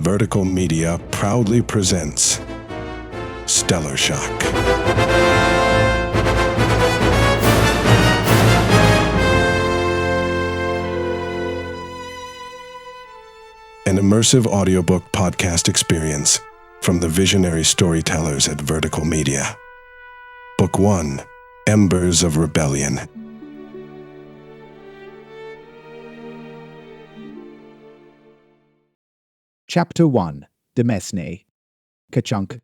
Vertical Media proudly presents Stellar Shock. An immersive audiobook podcast experience from the visionary storytellers at Vertical Media. Book 1, Embers of Rebellion. Chapter 1, Demesne. Ker-chunk.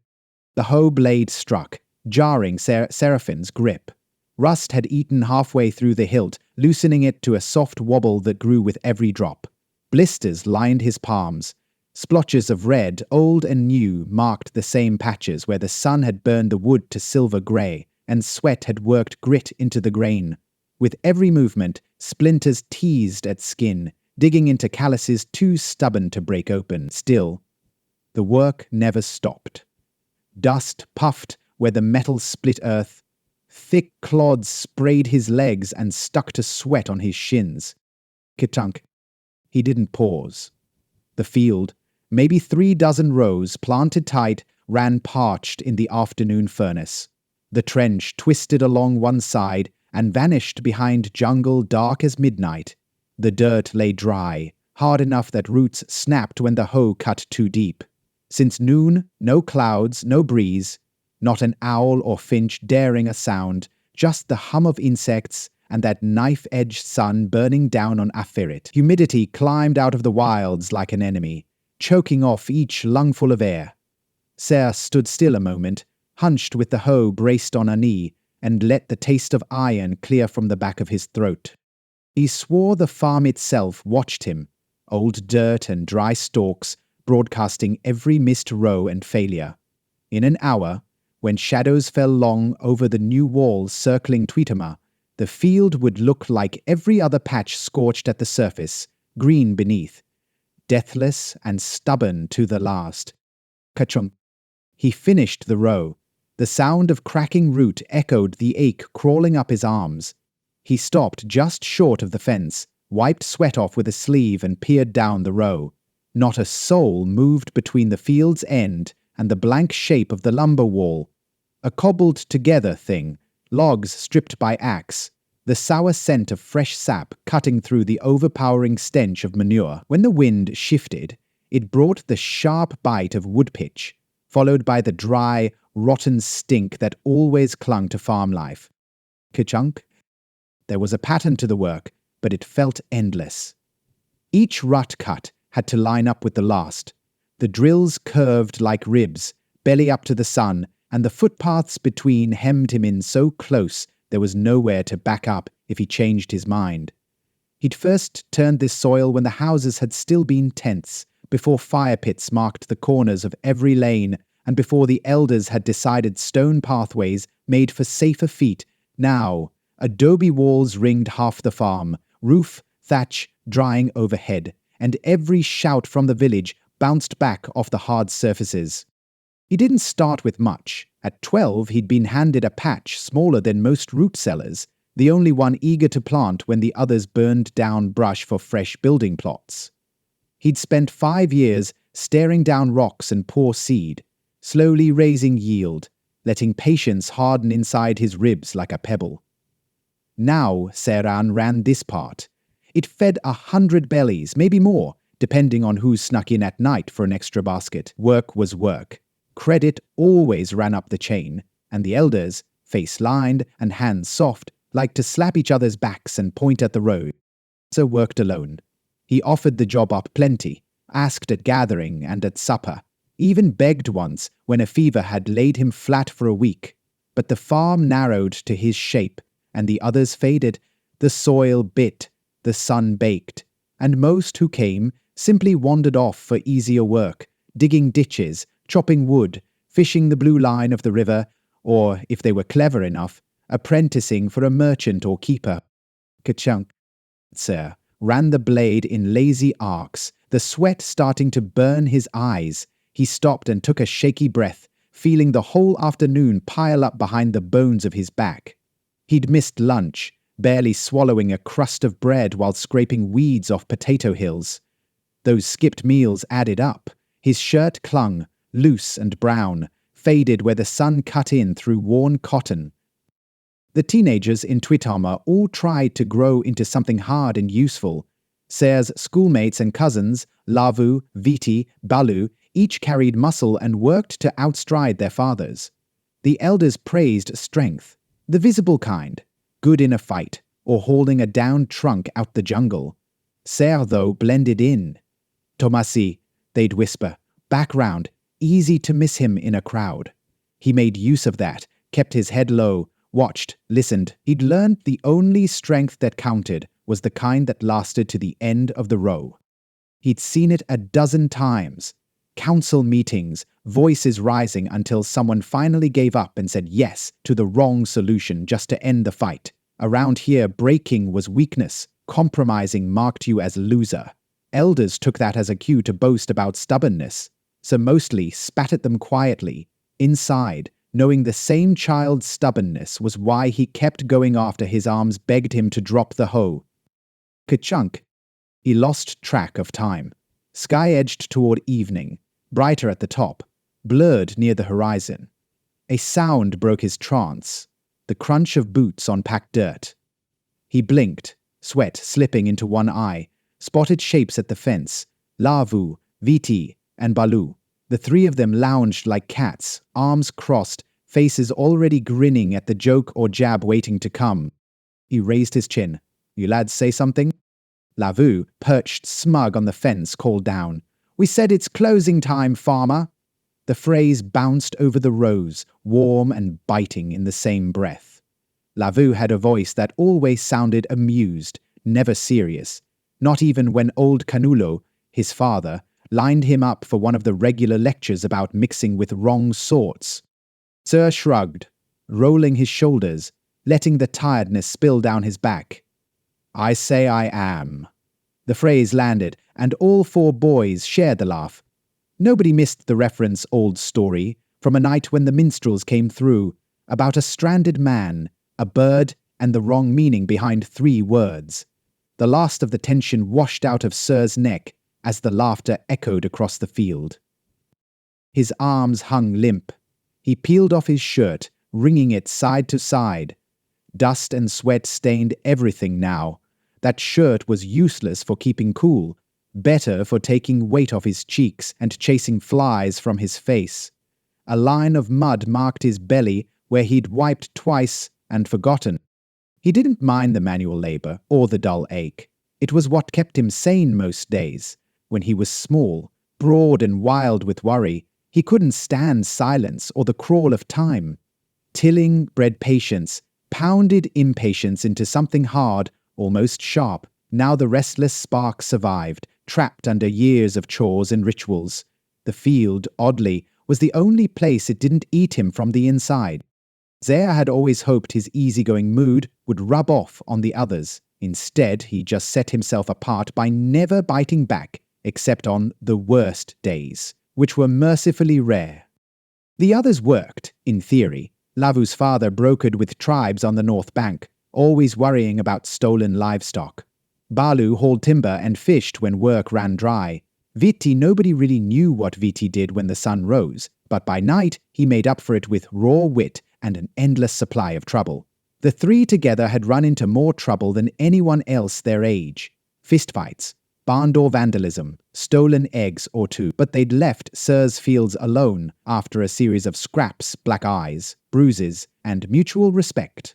The hoe blade struck, jarring Ser Sarrafin's grip. Rust had eaten halfway through the hilt, loosening it to a soft wobble that grew with every drop. Blisters lined his palms. Splotches of red, old and new, marked the same patches where the sun had burned the wood to silver grey, and sweat had worked grit into the grain. With every movement, splinters teased at skin, digging into calluses too stubborn to break open. Still, the work never stopped. Dust puffed where the metal split earth. Thick clods sprayed his legs and stuck to sweat on his shins. Ker-chunk. He didn't pause. The field, maybe 36 rows planted tight, ran parched in the afternoon furnace. The trench twisted along one side and vanished behind jungle dark as midnight. The dirt lay dry, hard enough that roots snapped when the hoe cut too deep. Since noon, no clouds, no breeze, not an owl or finch daring a sound, just the hum of insects and that knife-edged sun burning down on Afirit. Humidity climbed out of the wilds like an enemy, choking off each lungful of air. Ser stood still a moment, hunched with the hoe braced on a knee, and let the taste of iron clear from the back of his throat. He swore the farm itself watched him, old dirt and dry stalks, broadcasting every missed row and failure. In an hour, when shadows fell long over the new walls circling Tuitoma, the field would look like every other patch scorched at the surface, green beneath, deathless and stubborn to the last. Ker-chunk. He finished the row. The sound of cracking root echoed the ache crawling up his arms. He stopped just short of the fence, wiped sweat off with a sleeve and peered down the row. Not a soul moved between the field's end and the blank shape of the lumber wall. A cobbled-together thing, logs stripped by axe, the sour scent of fresh sap cutting through the overpowering stench of manure. When the wind shifted, it brought the sharp bite of wood pitch, followed by the dry, rotten stink that always clung to farm life. Ker-chunk. There was a pattern to the work, but it felt endless. Each rut cut had to line up with the last. The drills curved like ribs, belly up to the sun, and the footpaths between hemmed him in so close there was nowhere to back up if he changed his mind. He'd first turned this soil when the houses had still been tents, before fire pits marked the corners of every lane, and before the elders had decided stone pathways made for safer feet. Now, adobe walls ringed half the farm, roof, thatch, drying overhead, and every shout from the village bounced back off the hard surfaces. He didn't start with much. At 12, he'd been handed a patch smaller than most root cellars, the only one eager to plant when the others burned down brush for fresh building plots. He'd spent 5 years staring down rocks and poor seed, slowly raising yield, letting patience harden inside his ribs like a pebble. Now Seran ran this part. It fed 100 bellies, maybe more, depending on who snuck in at night for an extra basket. Work was work. Credit always ran up the chain, and the elders, face lined and hands soft, liked to slap each other's backs and point at the road. So worked alone. He offered the job up plenty, asked at gathering and at supper, even begged once when a fever had laid him flat for a week. But the farm narrowed to his shape, and the others faded, the soil bit, the sun baked, and most who came simply wandered off for easier work, digging ditches, chopping wood, fishing the blue line of the river, or, if they were clever enough, apprenticing for a merchant or keeper. Ker-chunk. Ser ran the blade in lazy arcs, the sweat starting to burn his eyes. He stopped and took a shaky breath, feeling the whole afternoon pile up behind the bones of his back. He'd missed lunch, barely swallowing a crust of bread while scraping weeds off potato hills. Those skipped meals added up. His shirt clung, loose and brown, faded where the sun cut in through worn cotton. The teenagers in Tuitoma all tried to grow into something hard and useful. Ser's schoolmates and cousins, Lavu, Viti, Balu, each carried muscle and worked to outstride their fathers. The elders praised strength, the visible kind, good in a fight, or hauling a downed trunk out the jungle. Ser, though, blended in. Tomasi, they'd whisper, background, easy to miss him in a crowd. He made use of that, kept his head low, watched, listened. He'd learned the only strength that counted was the kind that lasted to the end of the row. He'd seen it a dozen times. Council meetings, voices rising until someone finally gave up and said yes to the wrong solution just to end the fight. Around here, breaking was weakness. Compromising marked you as loser. Elders took that as a cue to boast about stubbornness, so mostly spat at them quietly, inside, knowing the same child's stubbornness was why he kept going after his arms begged him to drop the hoe. Ker-chunk. He lost track of time. Sky edged toward evening, brighter at the top, blurred near the horizon. A sound broke his trance, the crunch of boots on packed dirt. He blinked, sweat slipping into one eye, spotted shapes at the fence, Lavu, Viti, and Balu. The three of them lounged like cats, arms crossed, faces already grinning at the joke or jab waiting to come. He raised his chin. You lads say something? Lavu, perched smug on the fence, called down. We said it's closing time, farmer. The phrase bounced over the rows, warm and biting in the same breath. Lavu had a voice that always sounded amused, never serious, not even when old Canulo, his father, lined him up for one of the regular lectures about mixing with wrong sorts. Ser shrugged, rolling his shoulders, letting the tiredness spill down his back. I say I am. The phrase landed, and all four boys shared the laugh. Nobody missed the reference old story from a night when the minstrels came through, about a stranded man, a bird, and the wrong meaning behind 3 words. The last of the tension washed out of Ser's neck as the laughter echoed across the field. His arms hung limp. He peeled off his shirt, wringing it side to side. Dust and sweat stained everything now. That shirt was useless for keeping cool, better for taking weight off his cheeks and chasing flies from his face. A line of mud marked his belly where he'd wiped twice and forgotten. He didn't mind the manual labor or the dull ache. It was what kept him sane most days. When he was small, broad and wild with worry, he couldn't stand silence or the crawl of time. Tilling bred patience, pounded impatience into something hard, almost sharp. Now the restless spark survived, trapped under years of chores and rituals. The field, oddly, was the only place it didn't eat him from the inside. Ser had always hoped his easygoing mood would rub off on the others. Instead, he just set himself apart by never biting back, except on the worst days, which were mercifully rare. The others worked, in theory. Lavu's father brokered with tribes on the north bank, always worrying about stolen livestock. Balu hauled timber and fished when work ran dry. Viti, nobody really knew what Viti did when the sun rose, but by night he made up for it with raw wit and an endless supply of trouble. The 3 together had run into more trouble than anyone else their age. Fistfights, barn door vandalism, stolen eggs or 2, but they'd left Ser's fields alone after a series of scraps, black eyes, bruises, and mutual respect.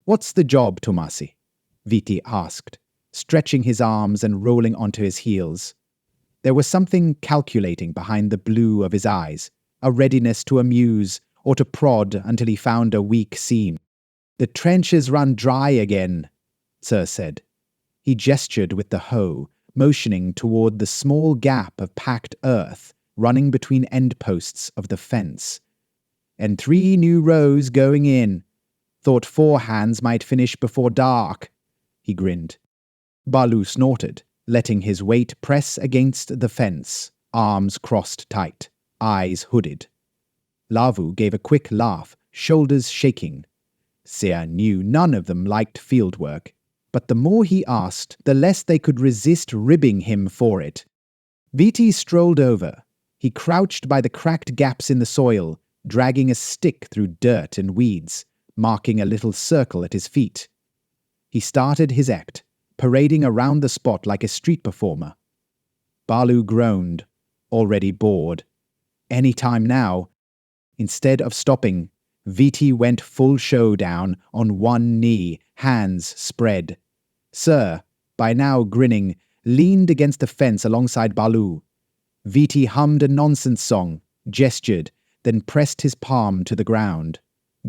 What's the job, Tomasi? Viti asked, stretching his arms and rolling onto his heels. There was something calculating behind the blue of his eyes, a readiness to amuse or to prod until he found a weak seam. The trenches run dry again, Ser said. He gestured with the hoe, motioning toward the small gap of packed earth running between end posts of the fence. And 3 new rows going in. Thought 4 hands might finish before dark. He grinned. Balu snorted, letting his weight press against the fence, arms crossed tight, eyes hooded. Lavu gave a quick laugh, shoulders shaking. Ser knew none of them liked fieldwork, but the more he asked, the less they could resist ribbing him for it. Viti strolled over, He crouched by the cracked gaps in the soil, dragging a stick through dirt and weeds, marking a little circle at his feet. He started his act, parading around the spot like a street performer. Balu groaned, already bored. Any time now. Instead of stopping, Viti went full showdown on one knee, hands spread. Ser, by now grinning, leaned against the fence alongside Balu. Viti hummed a nonsense song, gestured, then pressed his palm to the ground.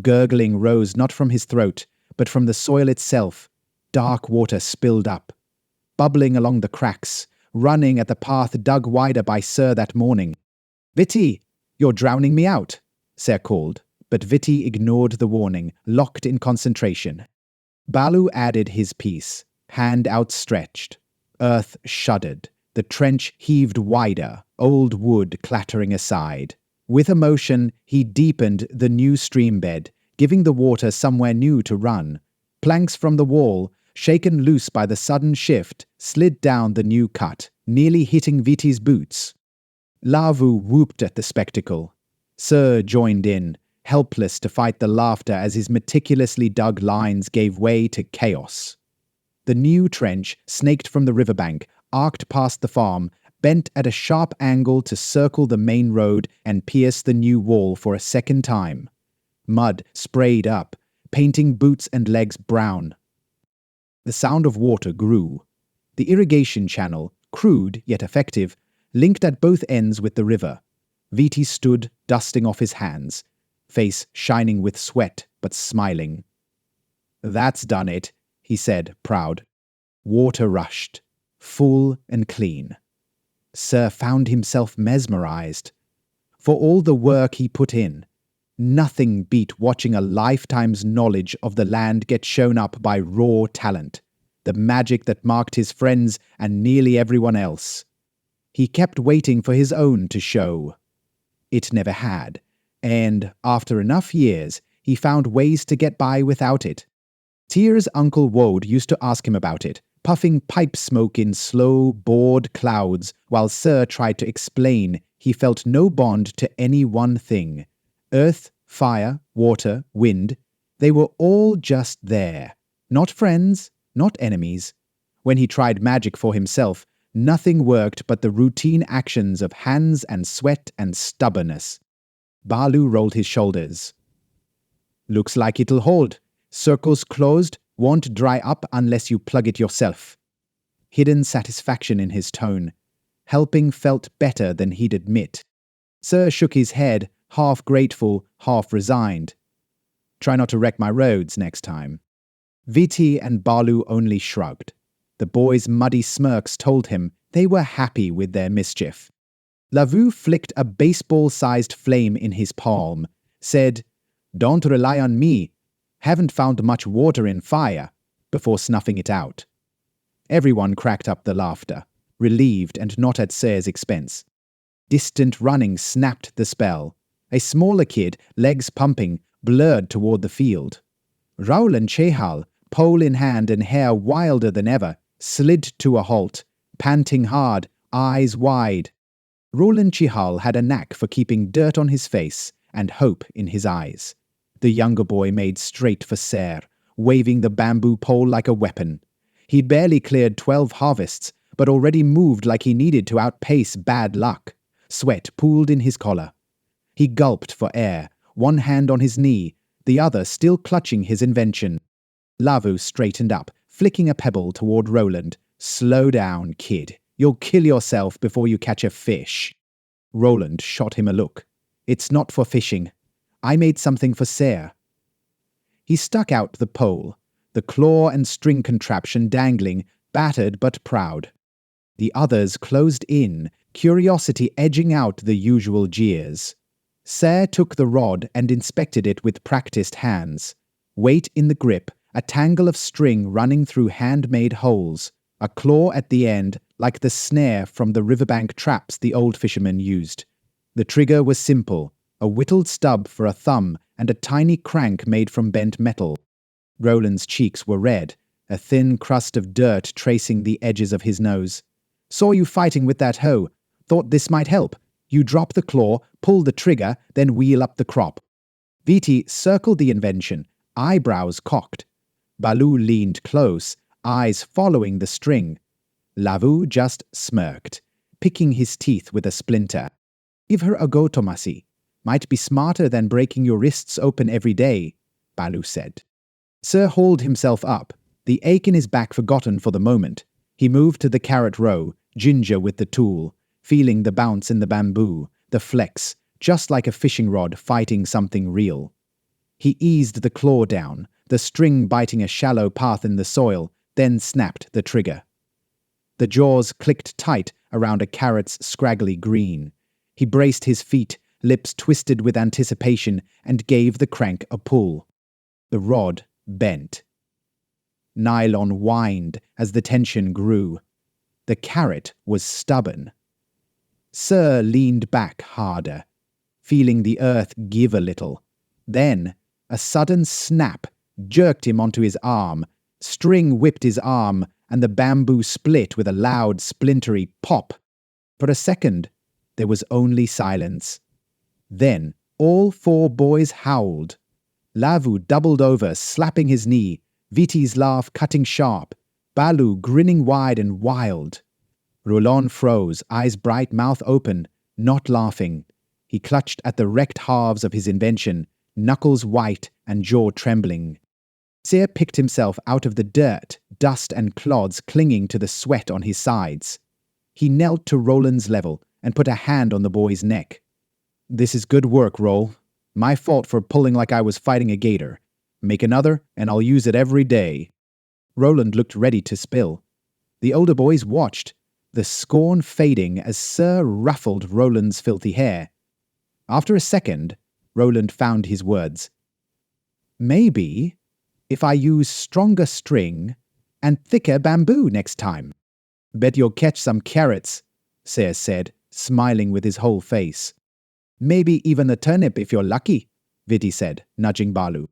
Gurgling rose not from his throat, but from the soil itself. Dark water spilled up, bubbling along the cracks, running at the path dug wider by Ser that morning. "Viti, you're drowning me out," Ser called, but Viti ignored the warning, locked in concentration. Balu added his piece, hand outstretched. Earth shuddered. The trench heaved wider, old wood clattering aside. With emotion, he deepened the new stream bed, giving the water somewhere new to run. Planks from the wall, shaken loose by the sudden shift, slid down the new cut, nearly hitting Viti's boots. Lavu whooped at the spectacle. Ser joined in, helpless to fight the laughter as his meticulously dug lines gave way to chaos. The new trench snaked from the riverbank, arced past the farm, bent at a sharp angle to circle the main road and pierce the new wall for a second time. Mud sprayed up, painting boots and legs brown. The sound of water grew. The irrigation channel, crude yet effective, linked at both ends with the river. Viti stood, dusting off his hands, face shining with sweat but smiling. "That's done it," he said, proud. Water rushed, full and clean. Ser found himself mesmerized. For all the work he put in, nothing beat watching a lifetime's knowledge of the land get shown up by raw talent, the magic that marked his friends and nearly everyone else. He kept waiting for his own to show. It never had, and after enough years, he found ways to get by without it. Tyr's Uncle Wode used to ask him about it, puffing pipe smoke in slow, bored clouds, while Ser tried to explain he felt no bond to any one thing. Earth, fire, water, wind, they were all just there. Not friends, not enemies. When he tried magic for himself, nothing worked but the routine actions of hands and sweat and stubbornness. Balu rolled his shoulders. "Looks like it'll hold. Circles closed, won't dry up unless you plug it yourself." Hidden satisfaction in his tone. Helping felt better than he'd admit. Ser shook his head, half grateful, half resigned. "Try not to wreck my roads next time." Viti and Balu only shrugged. The boys' muddy smirks told him they were happy with their mischief. Lavu flicked a baseball-sized flame in his palm, said, "Don't rely on me. Haven't found much water in fire," before snuffing it out. Everyone cracked up the laughter, relieved and not at Ser's expense. Distant running snapped the spell. A smaller kid, legs pumping, blurred toward the field. Rolen Chehal, pole in hand and hair wilder than ever, slid to a halt, panting hard, eyes wide. Rolen Chehal had a knack for keeping dirt on his face and hope in his eyes. The younger boy made straight for Ser, waving the bamboo pole like a weapon. He'd barely cleared 12 harvests, but already moved like he needed to outpace bad luck. Sweat pooled in his collar. He gulped for air, one hand on his knee, the other still clutching his invention. Lavu straightened up, flicking a pebble toward Roland. "Slow down, kid. You'll kill yourself before you catch a fish." Roland shot him a look. "It's not for fishing. I made something for Ser." He stuck out the pole, the claw and string contraption dangling, battered but proud. The others closed in, curiosity edging out the usual jeers. Ser took the rod and inspected it with practiced hands. Weight in the grip, a tangle of string running through handmade holes, a claw at the end like the snare from the riverbank traps the old fishermen used. The trigger was simple, a whittled stub for a thumb and a tiny crank made from bent metal. Roland's cheeks were red, a thin crust of dirt tracing the edges of his nose. "Saw you fighting with that hoe. Thought this might help. You drop the claw, pull the trigger, then wheel up the crop. Viti circled the invention, eyebrows cocked. Balu leaned close, eyes following the string. Lavu just smirked, picking his teeth with a splinter. Give her a go, Tomasi. Might be smarter than breaking your wrists open every day, Balu said. Ser hauled himself up, the ache in his back forgotten for the moment. He moved to the carrot row, ginger with the tool, feeling the bounce in the bamboo, the flex, just like a fishing rod fighting something real. He eased the claw down, the string biting a shallow path in the soil, then snapped the trigger. The jaws clicked tight around a carrot's scraggly green. He braced his feet, lips twisted with anticipation, and gave the crank a pull. The rod bent. Nylon whined as the tension grew. The carrot was stubborn. Ser leaned back harder, feeling the earth give a little. Then, a sudden snap jerked him onto his arm. String whipped his arm, and the bamboo split with a loud, splintery pop. For a second, there was only silence. Then, all four boys howled. Lavu doubled over, slapping his knee, Viti's laugh cutting sharp, Balu grinning wide and wild. Rolen froze, eyes bright, mouth open, not laughing. He clutched at the wrecked halves of his invention, knuckles white and jaw trembling. Ser picked himself out of the dirt, dust and clods clinging to the sweat on his sides. He knelt to Rolen's level and put a hand on the boy's neck. "This is good work, Rol. My fault for pulling like I was fighting a gator. Make another, and I'll use it every day." Rolen looked ready to spill. The older boys watched, the scorn fading as Ser ruffled Roland's filthy hair. After a second, Roland found his words. "Maybe if I use stronger string and thicker bamboo next time. Bet you'll catch some carrots," Ser said, smiling with his whole face. "Maybe even a turnip if you're lucky," Viti said, nudging Balu.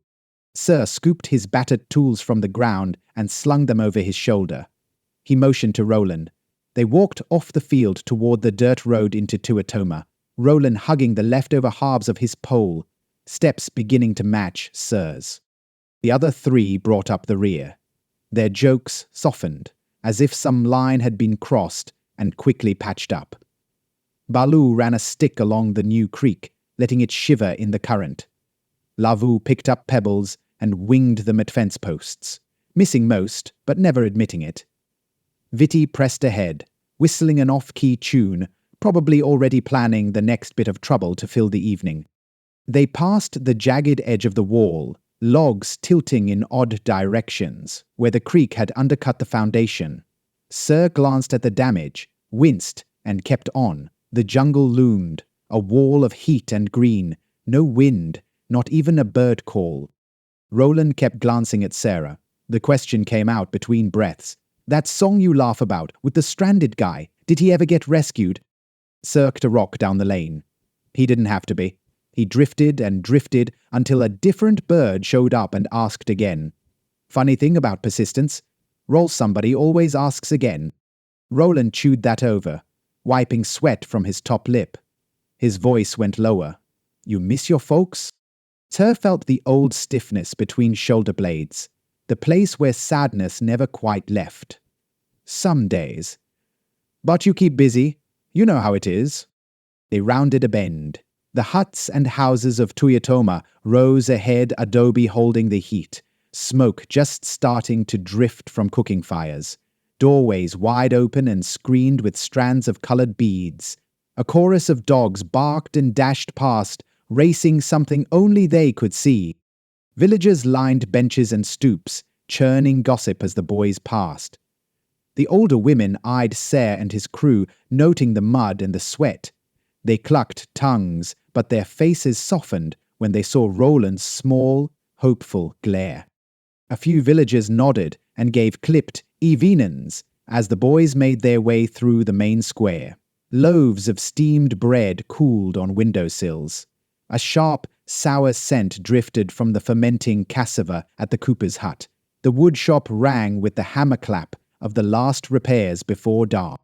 Ser scooped his battered tools from the ground and slung them over his shoulder. He motioned to Rolen. They walked off the field toward the dirt road into Tuitoma, Rolen hugging the leftover halves of his pole, steps beginning to match Ser's. The other three brought up the rear. Their jokes softened, as if some line had been crossed and quickly patched up. Balu ran a stick along the new creek, letting it shiver in the current. Lavu picked up pebbles and winged them at fence posts, missing most, but never admitting it. Viti pressed ahead, whistling an off-key tune, probably already planning the next bit of trouble to fill the evening. They passed the jagged edge of the wall, logs tilting in odd directions, where the creek had undercut the foundation. Ser glanced at the damage, winced, and kept on. The jungle loomed, a wall of heat and green, no wind, not even a bird call. Rolen kept glancing at Sarah. The question came out between breaths. "That song you laugh about, with the stranded guy, did he ever get rescued?" Circed a rock down the lane. He didn't have to be. He drifted and drifted until a different bird showed up and asked again. Funny thing about persistence. Roll somebody always asks again. Rolen chewed that over, wiping sweat from his top lip. His voice went lower. "You miss your folks?" Ser felt the old stiffness between shoulder blades, the place where sadness never quite left. "Some days. But you keep busy. You know how it is." They rounded a bend. The huts and houses of Tuitoma rose ahead, adobe holding the heat, smoke just starting to drift from cooking fires, doorways wide open and screened with strands of colored beads. A chorus of dogs barked and dashed past, racing something only they could see. Villagers lined benches and stoops, churning gossip as the boys passed. The older women eyed Ser and his crew, noting the mud and the sweat. They clucked tongues, but their faces softened when they saw Roland's small, hopeful glare. A few villagers nodded and gave clipped evenings as the boys made their way through the main square. Loaves of steamed bread cooled on windowsills. A sharp, sour scent drifted from the fermenting cassava at the cooper's hut. The woodshop rang with the hammer clap of the last repairs before dark.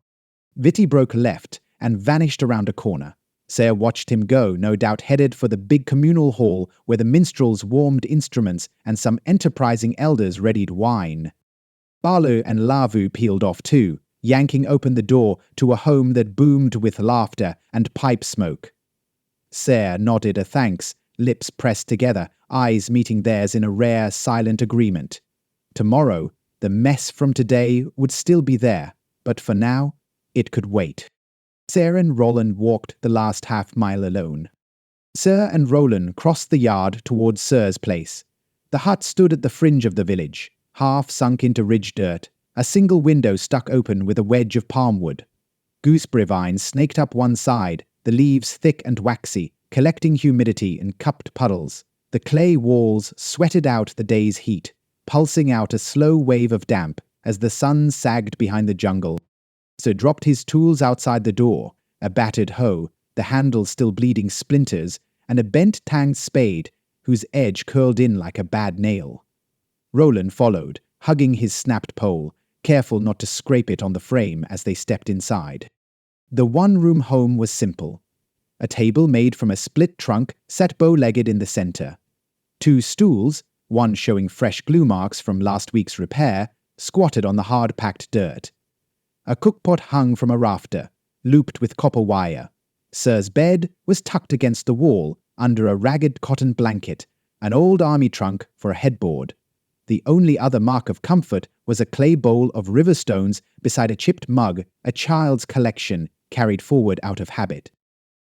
Viti broke left and vanished around a corner. Ser watched him go, no doubt headed for the big communal hall where the minstrels warmed instruments and some enterprising elders readied wine. Balu and Lavu peeled off too, yanking open the door to a home that boomed with laughter and pipe smoke. Ser nodded a thanks, lips pressed together, eyes meeting theirs in a rare, silent agreement. Tomorrow, the mess from today would still be there, but for now, it could wait. Ser and Rolen walked the last half-mile alone. Ser and Rolen crossed the yard towards Ser's place. The hut stood at the fringe of the village, half sunk into ridge dirt, a single window stuck open with a wedge of palm wood. Gooseberry vines snaked up one side, the leaves thick and waxy, collecting humidity in cupped puddles. The clay walls sweated out the day's heat, pulsing out a slow wave of damp as the sun sagged behind the jungle. Ser dropped his tools outside the door, a battered hoe, the handle still bleeding splinters, and a bent tanged spade whose edge curled in like a bad nail. Rolen followed, hugging his snapped pole, careful not to scrape it on the frame as they stepped inside. The one-room home was simple. A table made from a split trunk sat bow-legged in the center. 2 stools, one showing fresh glue marks from last week's repair, squatted on the hard-packed dirt. A cookpot hung from a rafter, looped with copper wire. Ser's bed was tucked against the wall under a ragged cotton blanket, an old army trunk for a headboard. The only other mark of comfort was a clay bowl of river stones beside a chipped mug, a child's collection carried forward out of habit.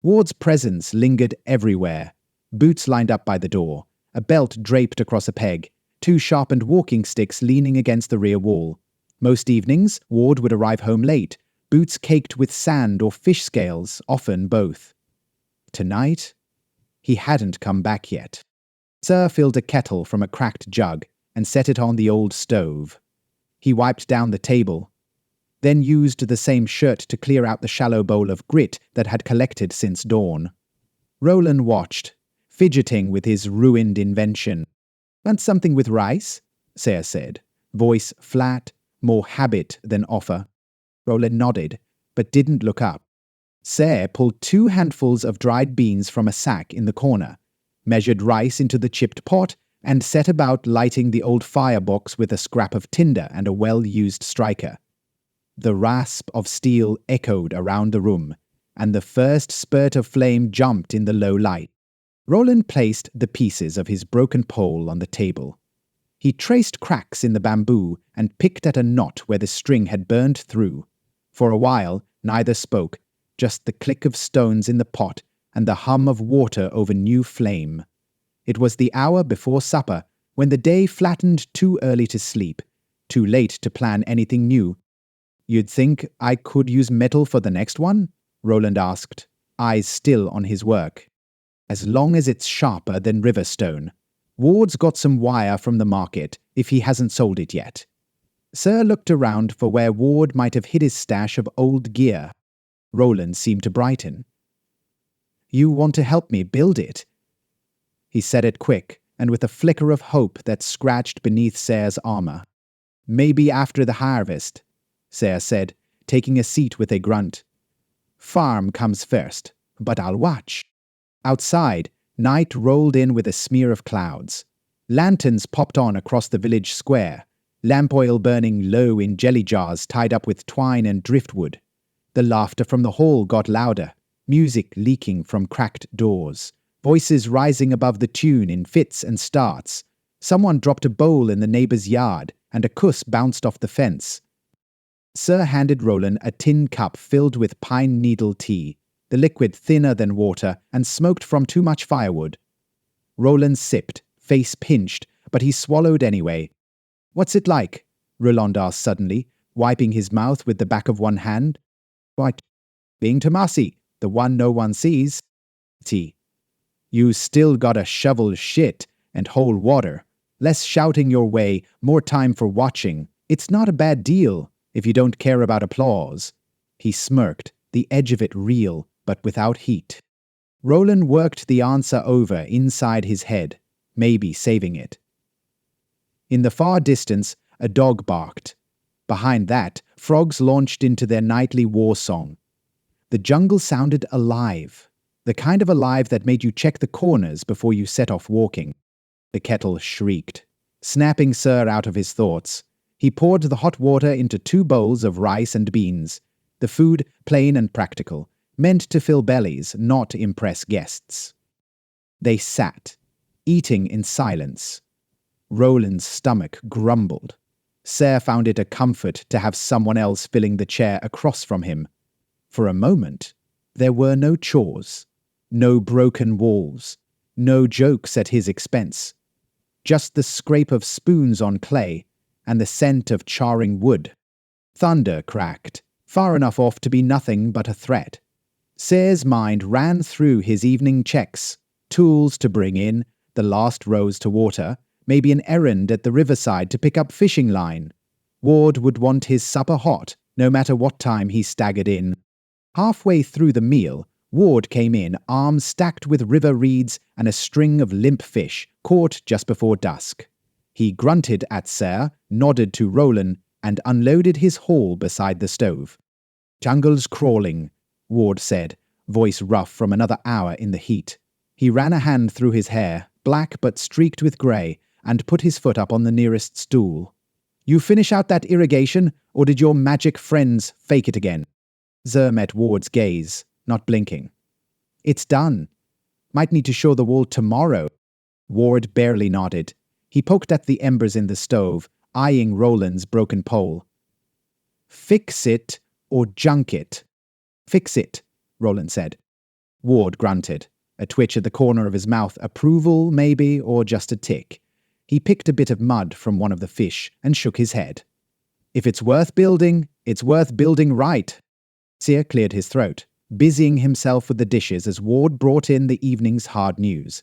Ward's presence lingered everywhere. Boots lined up by the door, a belt draped across a peg, 2 sharpened walking sticks leaning against the rear wall. Most evenings, Ward would arrive home late, boots caked with sand or fish scales, often both. Tonight, he hadn't come back yet. Ser filled a kettle from a cracked jug and set it on the old stove. He wiped down the table, then used the same shirt to clear out the shallow bowl of grit that had collected since dawn. Rolen watched, fidgeting with his ruined invention. "Want something with rice?" Ser said, voice flat, more habit than offer. Rolen nodded, but didn't look up. Ser pulled 2 handfuls of dried beans from a sack in the corner, measured rice into the chipped pot, and set about lighting the old firebox with a scrap of tinder and a well-used striker. The rasp of steel echoed around the room, and the first spurt of flame jumped in the low light. Rolen placed the pieces of his broken pole on the table. He traced cracks in the bamboo and picked at a knot where the string had burned through. For a while, neither spoke, just the click of stones in the pot and the hum of water over new flame. It was the hour before supper, when the day flattened too early to sleep, too late to plan anything new. "You'd think I could use metal for the next one?" Roland asked, eyes still on his work. "As long as it's sharper than river stone. Ward's got some wire from the market, if he hasn't sold it yet." Ser looked around for where Ward might have hid his stash of old gear. Roland seemed to brighten. "You want to help me build it?" He said it quick, and with a flicker of hope that scratched beneath Ser's armor. "Maybe after the harvest," Ser said, taking a seat with a grunt. "Farm comes first, but I'll watch." Outside, night rolled in with a smear of clouds. Lanterns popped on across the village square, lamp oil burning low in jelly jars tied up with twine and driftwood. The laughter from the hall got louder, music leaking from cracked doors, voices rising above the tune in fits and starts. Someone dropped a bowl in the neighbor's yard, and a kuss bounced off the fence. Ser handed Rolen a tin cup filled with pine needle tea, the liquid thinner than water and smoked from too much firewood. Rolen sipped, face pinched, but he swallowed anyway. "What's it like?" Roland asked suddenly, wiping his mouth with the back of one hand. "Why, being Tomasi, the one no one sees." "Tea. You still gotta shovel shit and hold water. Less shouting your way, more time for watching. It's not a bad deal, if you don't care about applause." He smirked, the edge of it real, but without heat. Rolen worked the answer over inside his head, maybe saving it. In the far distance, a dog barked. Behind that, frogs launched into their nightly war song. The jungle sounded alive. The kind of alive that made you check the corners before you set off walking. The kettle shrieked, snapping Ser out of his thoughts. He poured the hot water into 2 bowls of rice and beans, the food plain and practical, meant to fill bellies, not impress guests. They sat, eating in silence. Roland's stomach grumbled. Ser found it a comfort to have someone else filling the chair across from him. For a moment, there were no chores, no broken walls, no jokes at his expense. Just the scrape of spoons on clay and the scent of charring wood. Thunder cracked, far enough off to be nothing but a threat. Ser's mind ran through his evening checks, tools to bring in, the last rows to water, maybe an errand at the riverside to pick up fishing line. Ward would want his supper hot, no matter what time he staggered in. Halfway through the meal, Ward came in, arms stacked with river reeds and a string of limp fish, caught just before dusk. He grunted at Ser, nodded to Rolen, and unloaded his haul beside the stove. "Jungle's crawling," Ward said, voice rough from another hour in the heat. He ran a hand through his hair, black but streaked with grey, and put his foot up on the nearest stool. "You finish out that irrigation, or did your magic friends fake it again?" Ser met Ward's gaze, not blinking. "It's done. Might need to show the wall tomorrow." Ward barely nodded. He poked at the embers in the stove, eyeing Roland's broken pole. "Fix it or junk it." "Fix it," Rolen said. Ward grunted, a twitch at the corner of his mouth, approval maybe, or just a tick. He picked a bit of mud from one of the fish and shook his head. "If it's worth building right." Ser cleared his throat, busying himself with the dishes as Ward brought in the evening's hard news.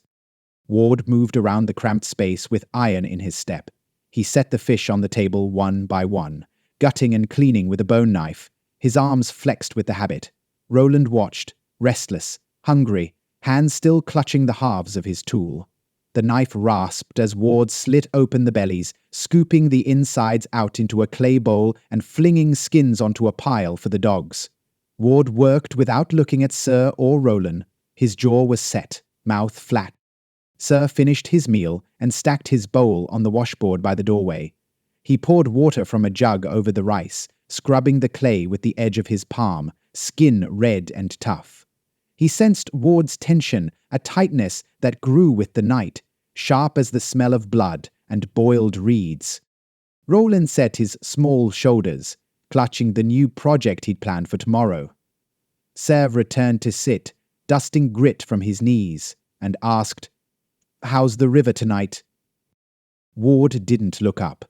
Ward moved around the cramped space with iron in his step. He set the fish on the table one by one, gutting and cleaning with a bone knife, his arms flexed with the habit. Roland watched, restless, hungry, hands still clutching the halves of his tool. The knife rasped as Ward slit open the bellies, scooping the insides out into a clay bowl and flinging skins onto a pile for the dogs. Ward worked without looking at Ser or Rolen. His jaw was set, mouth flat. Ser finished his meal and stacked his bowl on the washboard by the doorway. He poured water from a jug over the rice, scrubbing the clay with the edge of his palm, skin red and tough. He sensed Ward's tension, a tightness that grew with the night, sharp as the smell of blood and boiled reeds. Rolen set his small shoulders, clutching the new project he'd planned for tomorrow. Ser returned to sit, dusting grit from his knees, and asked, "How's the river tonight?" Ward didn't look up.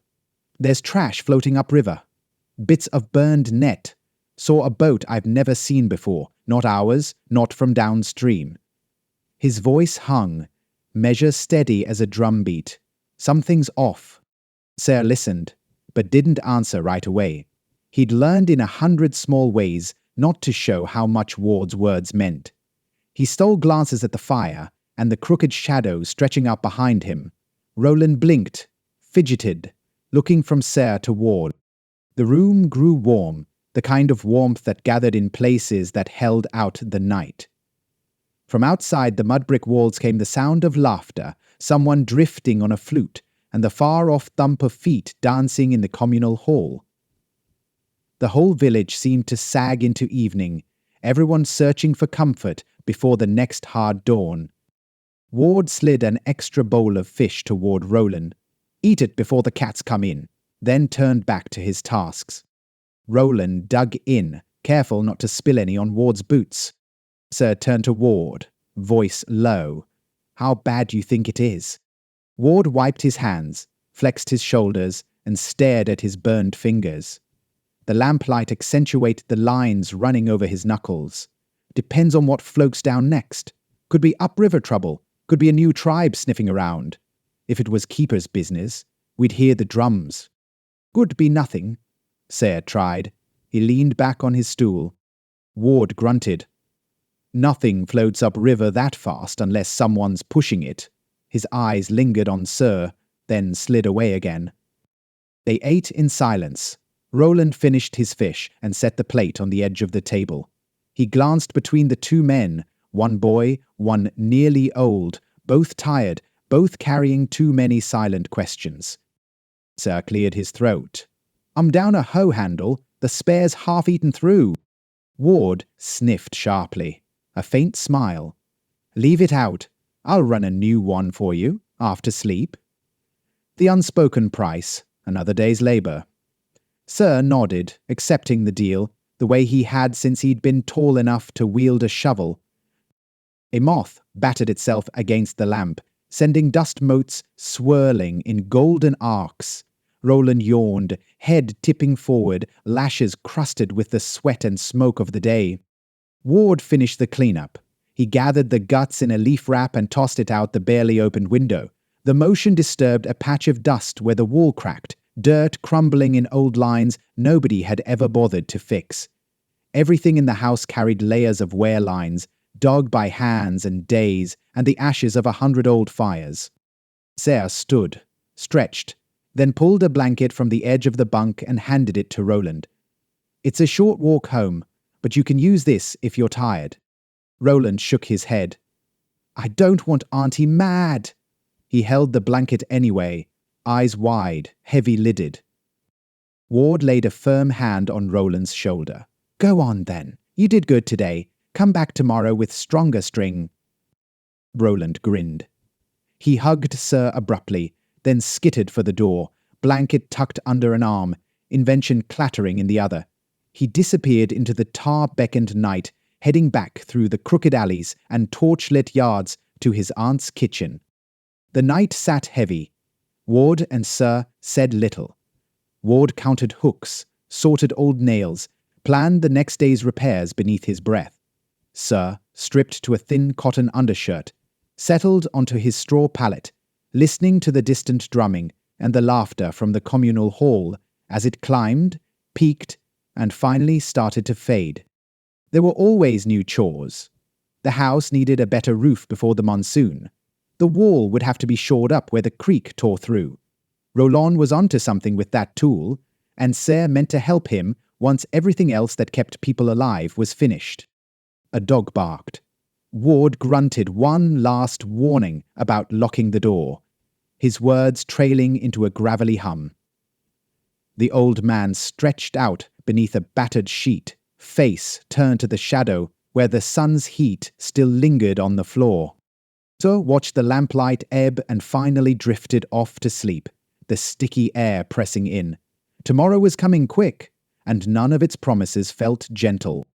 "There's trash floating upriver. Bits of burned net. Saw a boat I've never seen before, not ours, not from downstream." His voice hung, measure steady as a drumbeat. Something's off. Ser listened, but didn't answer right away. He'd learned in 100 small ways not to show how much Ward's words meant. He stole glances at the fire and the crooked shadow stretching up behind him. Rolen blinked, fidgeted, looking from Ser to Ward. The room grew warm, the kind of warmth that gathered in places that held out the night. From outside the mud brick walls came the sound of laughter, someone drifting on a flute, and the far-off thump of feet dancing in the communal hall. The whole village seemed to sag into evening, everyone searching for comfort before the next hard dawn. Ward slid an extra bowl of fish toward Rolen. "Eat it before the cats come in," then turned back to his tasks. Rolen dug in, careful not to spill any on Ward's boots. Ser turned to Ward, voice low. "How bad do you think it is?" Ward wiped his hands, flexed his shoulders, and stared at his burned fingers. The lamplight accentuated the lines running over his knuckles. "Depends on what floats down next. Could be upriver trouble, could be a new tribe sniffing around. If it was Keeper's business, we'd hear the drums." "Could be nothing," Ser tried. He leaned back on his stool. Ward grunted. "Nothing floats upriver that fast unless someone's pushing it." His eyes lingered on Ser, then slid away again. They ate in silence. Roland finished his fish and set the plate on the edge of the table. He glanced between the two men, one boy, one nearly old, both tired, both carrying too many silent questions. Ser cleared his throat. "I'm down a hoe handle, the spare's half eaten through." Ward sniffed sharply, a faint smile. "Leave it out. I'll run a new one for you, after sleep." The unspoken price, another day's labor. Ser nodded, accepting the deal, the way he had since he'd been tall enough to wield a shovel. A moth battered itself against the lamp, sending dust motes swirling in golden arcs. Rolen yawned, head tipping forward, lashes crusted with the sweat and smoke of the day. Ward finished the cleanup. He gathered the guts in a leaf wrap and tossed it out the barely opened window. The motion disturbed a patch of dust where the wall cracked, dirt crumbling in old lines nobody had ever bothered to fix. Everything in the house carried layers of wear lines, dug by hands and days, and the ashes of 100 old fires. Ser stood, stretched, then pulled a blanket from the edge of the bunk and handed it to Roland. "It's a short walk home, but you can use this if you're tired." Roland shook his head. "I don't want Auntie mad." He held the blanket anyway, eyes wide, heavy-lidded. Ward laid a firm hand on Roland's shoulder. "Go on, then. You did good today. Come back tomorrow with stronger string." Roland grinned. He hugged Ser abruptly, then skittered for the door, blanket tucked under an arm, invention clattering in the other. He disappeared into the tar-beckoned night, heading back through the crooked alleys and torch-lit yards to his aunt's kitchen. The night sat heavy. Ward and Ser said little. Ward counted hooks, sorted old nails, planned the next day's repairs beneath his breath. Ser, stripped to a thin cotton undershirt, settled onto his straw pallet, listening to the distant drumming and the laughter from the communal hall as it climbed, peaked, and finally started to fade. There were always new chores. The house needed a better roof before the monsoon. The wall would have to be shored up where the creek tore through. Rolen was onto something with that tool, and Ser meant to help him once everything else that kept people alive was finished. A dog barked. Ward grunted one last warning about locking the door, his words trailing into a gravelly hum. The old man stretched out beneath a battered sheet, face turned to the shadow where the sun's heat still lingered on the floor. So watched the lamplight ebb and finally drifted off to sleep, the sticky air pressing in. Tomorrow was coming quick, and none of its promises felt gentle.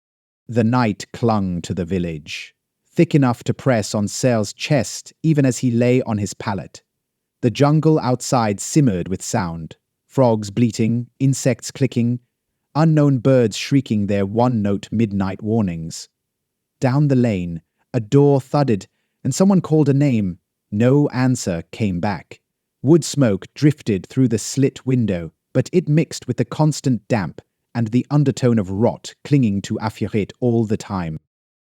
The night clung to the village, thick enough to press on Ser's chest even as he lay on his pallet. The jungle outside simmered with sound, frogs bleating, insects clicking, unknown birds shrieking their one-note midnight warnings. Down the lane, a door thudded, and someone called a name. No answer came back. Wood smoke drifted through the slit window, but it mixed with the constant damp and the undertone of rot clinging to Afiret all the time.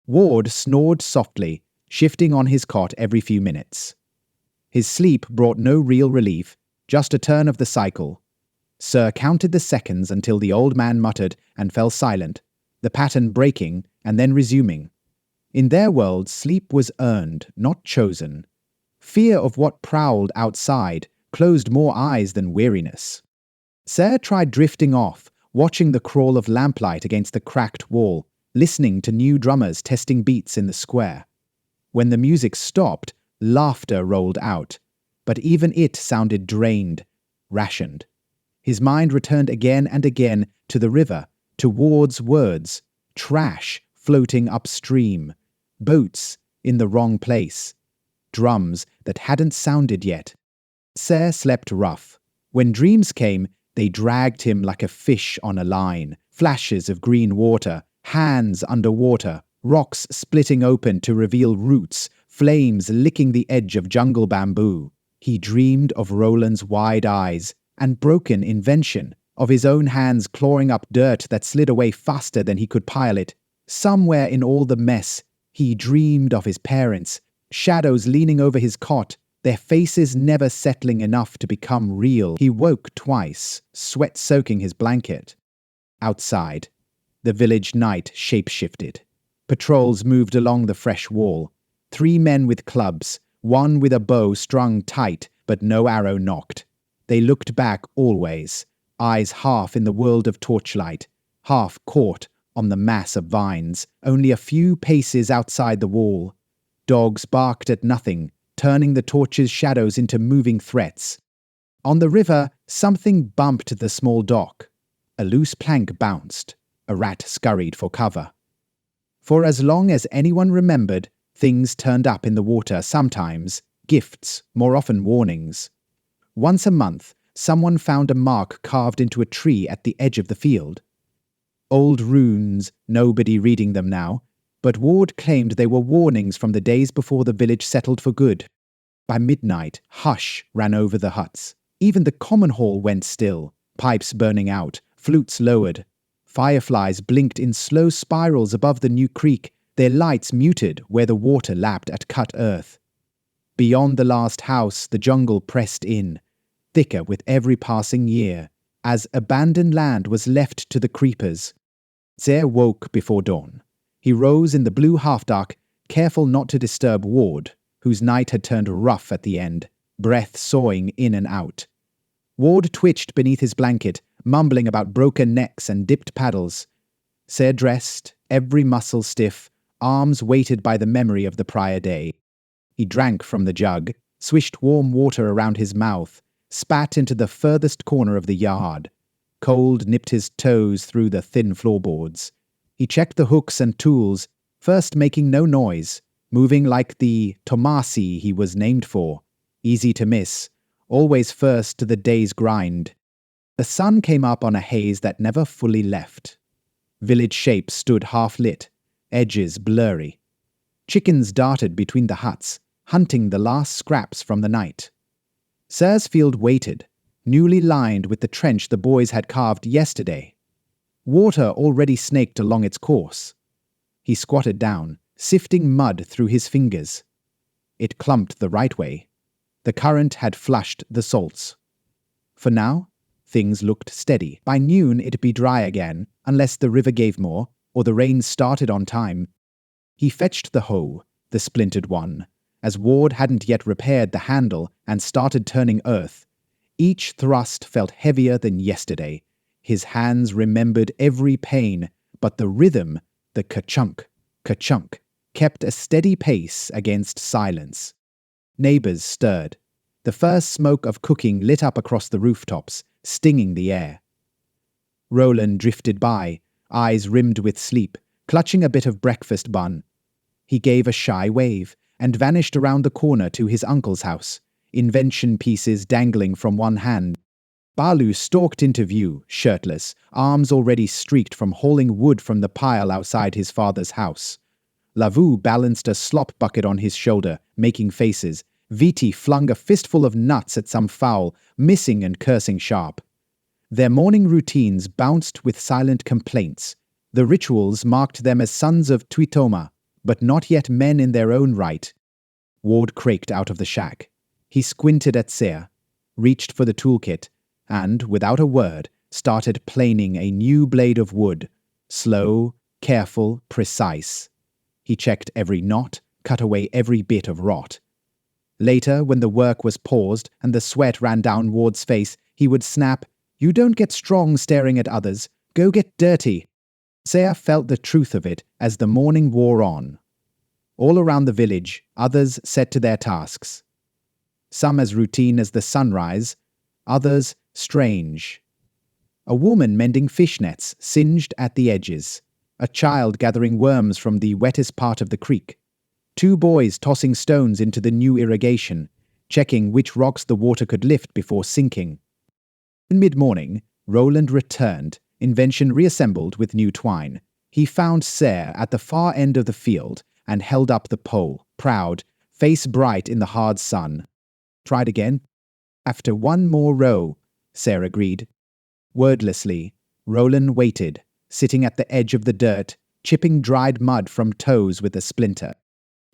Ward snored softly, shifting on his cot every few minutes. His sleep brought no real relief, just a turn of the cycle. Ser counted the seconds until the old man muttered and fell silent, the pattern breaking and then resuming. In their world, sleep was earned, not chosen. Fear of what prowled outside closed more eyes than weariness. Ser tried drifting off, watching the crawl of lamplight against the cracked wall, listening to new drummers testing beats in the square. When the music stopped, laughter rolled out, but even it sounded drained, rationed. His mind returned again and again to the river, towards words, trash floating upstream, boats in the wrong place, drums that hadn't sounded yet. Ser slept rough. When dreams came, they dragged him like a fish on a line, flashes of green water, hands underwater, rocks splitting open to reveal roots, flames licking the edge of jungle bamboo. He dreamed of Roland's wide eyes and broken invention, of his own hands clawing up dirt that slid away faster than he could pile it. Somewhere in all the mess, he dreamed of his parents, shadows leaning over his cot, their faces never settling enough to become real. He woke twice, sweat soaking his blanket. Outside, the village night shape-shifted. Patrols moved along the fresh wall. 3 men with clubs, one with a bow strung tight but no arrow nocked. They looked back always, eyes half in the world of torchlight, half caught on the mass of vines, only a few paces outside the wall. Dogs barked at nothing, turning the torch's shadows into moving threats. On the river, something bumped the small dock. A loose plank bounced. A rat scurried for cover. For as long as anyone remembered, things turned up in the water sometimes, gifts, more often warnings. Once a month, someone found a mark carved into a tree at the edge of the field. Old runes, nobody reading them now, but Ward claimed they were warnings from the days before the village settled for good. By midnight, hush ran over the huts. Even the common hall went still, pipes burning out, flutes lowered. Fireflies blinked in slow spirals above the new creek, their lights muted where the water lapped at cut earth. Beyond the last house, the jungle pressed in, thicker with every passing year, as abandoned land was left to the creepers. Ser woke before dawn. He rose in the blue half-dark, careful not to disturb Ward, whose night had turned rough at the end, breath sawing in and out. Ward twitched beneath his blanket, mumbling about broken necks and dipped paddles. Ser dressed, every muscle stiff, arms weighted by the memory of the prior day. He drank from the jug, swished warm water around his mouth, spat into the furthest corner of the yard. Cold nipped his toes through the thin floorboards. He checked the hooks and tools, first making no noise, moving like the Tomasi he was named for, easy to miss, always first to the day's grind. The sun came up on a haze that never fully left. Village shapes stood half-lit, edges blurry. Chickens darted between the huts, hunting the last scraps from the night. Sarsfield waited, newly lined with the trench the boys had carved yesterday. Water already snaked along its course. He squatted down, sifting mud through his fingers. It clumped the right way. The current had flushed the salts. For now, things looked steady. By noon it'd be dry again, unless the river gave more, or the rain started on time. He fetched the hoe, the splintered one, as Ward hadn't yet repaired the handle and started turning earth. Each thrust felt heavier than yesterday. His hands remembered every pain, but the rhythm, the ker-chunk, ker-chunk, kept a steady pace against silence. Neighbors stirred. The first smoke of cooking lit up across the rooftops, stinging the air. Rolen drifted by, eyes rimmed with sleep, clutching a bit of breakfast bun. He gave a shy wave and vanished around the corner to his uncle's house, invention pieces dangling from one hand. Balu stalked into view, shirtless, arms already streaked from hauling wood from the pile outside his father's house. Lavu balanced a slop bucket on his shoulder, making faces. Viti flung a fistful of nuts at some fowl, missing and cursing sharp. Their morning routines bounced with silent complaints. The rituals marked them as sons of Tuitoma, but not yet men in their own right. Ward craked out of the shack. He squinted at Ser, reached for the toolkit, and, without a word, started planing a new blade of wood. Slow, careful, precise. He checked every knot, cut away every bit of rot. Later, when the work was paused and the sweat ran down Ward's face, he would snap, "You don't get strong staring at others. Go get dirty." Ser felt the truth of it as the morning wore on. All around the village, others set to their tasks. Some as routine as the sunrise, others strange. A woman mending fishnets singed at the edges. A child gathering worms from the wettest part of the creek. 2 boys tossing stones into the new irrigation, checking which rocks the water could lift before sinking. In mid-morning, Roland returned, invention reassembled with new twine. He found Ser at the far end of the field and held up the pole, proud, face bright in the hard sun. Tried again? After one more row, Ser agreed. Wordlessly, Rolen waited, sitting at the edge of the dirt, chipping dried mud from toes with a splinter.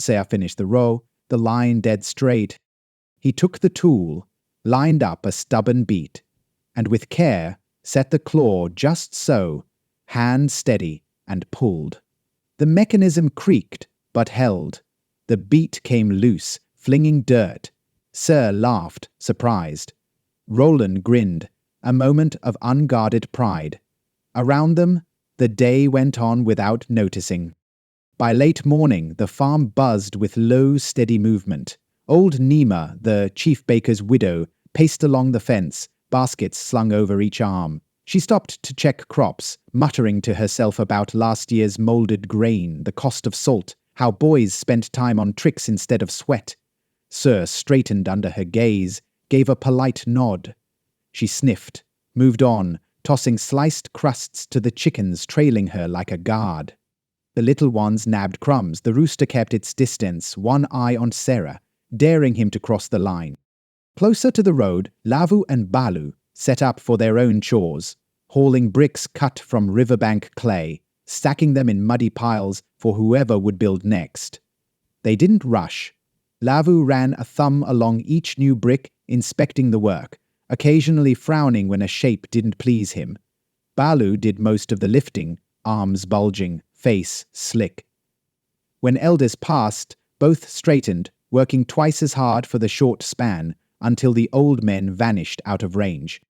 Ser finished the row, the line dead straight. He took the tool, lined up a stubborn beat, and with care set the claw just so, hand steady, and pulled. The mechanism creaked, but held. The beat came loose, flinging dirt. Ser laughed, surprised. Rolen grinned, a moment of unguarded pride. Around them, the day went on without noticing. By late morning, the farm buzzed with low, steady movement. Old Nima, the chief baker's widow, paced along the fence, baskets slung over each arm. She stopped to check crops, muttering to herself about last year's molded grain, the cost of salt, how boys spent time on tricks instead of sweat. Ser straightened under her gaze, gave a polite nod. She sniffed, moved on, tossing sliced crusts to the chickens trailing her like a guard. The little ones nabbed crumbs. The rooster kept its distance, one eye on Sarah, daring him to cross the line. Closer to the road, Lavu and Balu set up for their own chores, hauling bricks cut from riverbank clay, stacking them in muddy piles for whoever would build next. They didn't rush. Lavu ran a thumb along each new brick, inspecting the work, occasionally frowning when a shape didn't please him. Balu did most of the lifting, arms bulging, face slick. When elders passed, both straightened, working twice as hard for the short span, until the old men vanished out of range.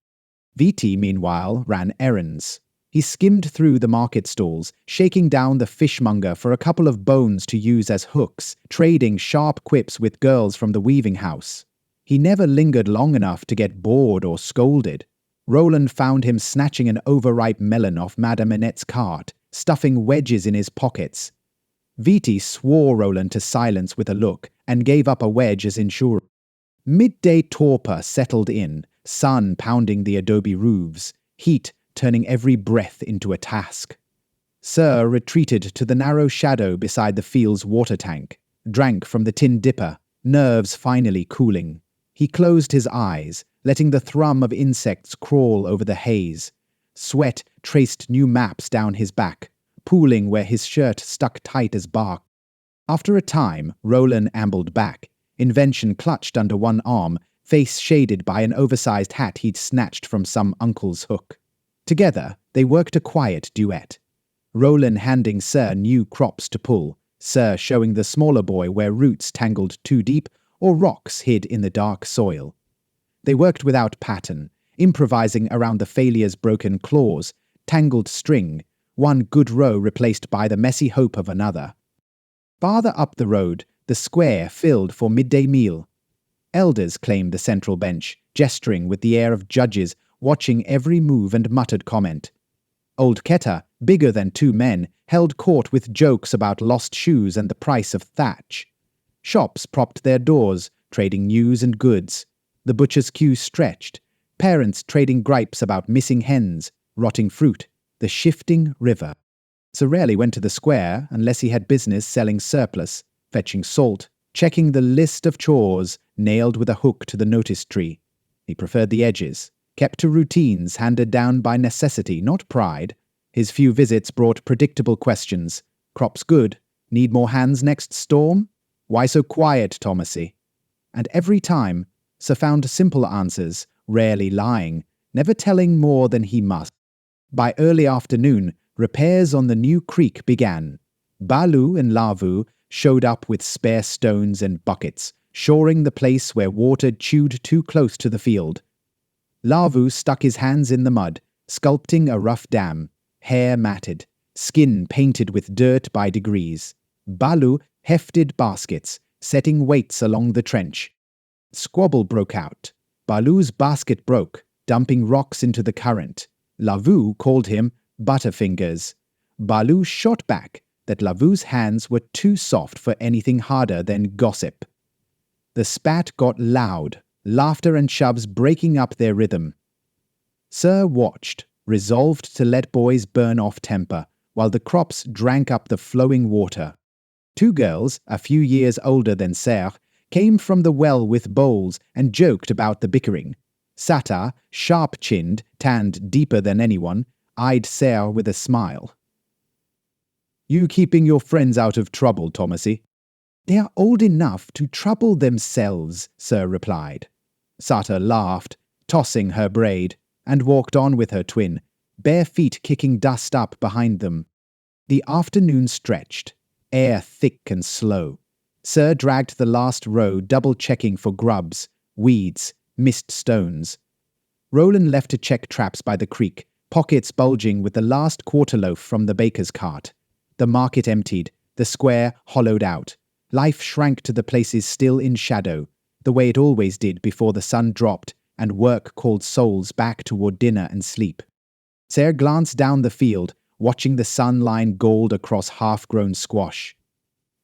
Viti, meanwhile, ran errands. He skimmed through the market stalls, shaking down the fishmonger for a couple of bones to use as hooks, trading sharp quips with girls from the weaving house. He never lingered long enough to get bored or scolded. Rolen found him snatching an overripe melon off Madame Annette's cart, stuffing wedges in his pockets. Viti swore Rolen to silence with a look, and gave up a wedge as insurance. Midday torpor settled in, sun pounding the adobe roofs, heat turning every breath into a task. Ser retreated to the narrow shadow beside the field's water tank, drank from the tin dipper, nerves finally cooling. He closed his eyes, letting the thrum of insects crawl over the haze. Sweat traced new maps down his back, pooling where his shirt stuck tight as bark. After a time, Rolen ambled back, invention clutched under one arm, face shaded by an oversized hat he'd snatched from some uncle's hook. Together, they worked a quiet duet. Rolen handing Ser new crops to pull, Ser showing the smaller boy where roots tangled too deep or rocks hid in the dark soil. They worked without pattern, improvising around the failures' broken claws, tangled string, one good row replaced by the messy hope of another. Farther up the road, the square filled for midday meal. Elders claimed the central bench, gesturing with the air of judges, watching every move and muttered comment. Old Keta, bigger than two men, held court with jokes about lost shoes and the price of thatch. Shops propped their doors, trading news and goods. The butcher's queue stretched, parents trading gripes about missing hens, rotting fruit, the shifting river. So rarely went to the square unless he had business selling surplus, fetching salt, checking the list of chores nailed with a hook to the notice tree. He preferred the edges, kept to routines handed down by necessity, not pride. His few visits brought predictable questions. Crops good? Need more hands next storm? Why so quiet, Tomasi? And every time, Ser found simple answers, rarely lying, never telling more than he must. By early afternoon, repairs on the new creek began. Balu and Lavu showed up with spare stones and buckets, shoring the place where water chewed too close to the field. Lavu stuck his hands in the mud, sculpting a rough dam, hair matted, skin painted with dirt by degrees. Balu hefted baskets, setting weights along the trench. Squabble broke out. Balu's basket broke, dumping rocks into the current. Lavu called him Butterfingers. Balu shot back that Lavu's hands were too soft for anything harder than gossip. The spat got loud, laughter and shoves breaking up their rhythm. Ser watched, resolved to let boys burn off temper, while the crops drank up the flowing water. Two girls, a few years older than Ser, came from the well with bowls and joked about the bickering. Sata, sharp-chinned, tanned deeper than anyone, eyed Ser with a smile. "You keeping your friends out of trouble, Tomasi?" "They are old enough to trouble themselves," Ser replied. Sata laughed, tossing her braid, and walked on with her twin, bare feet kicking dust up behind them. The afternoon stretched, air thick and slow. Ser dragged the last row, double-checking for grubs, weeds, missed stones. Rolen left to check traps by the creek, pockets bulging with the last quarter loaf from the baker's cart. The market emptied, the square hollowed out. Life shrank to the places still in shadow, the way it always did before the sun dropped and work called souls back toward dinner and sleep. Ser glanced down the field, watching the sun line gold across half-grown squash.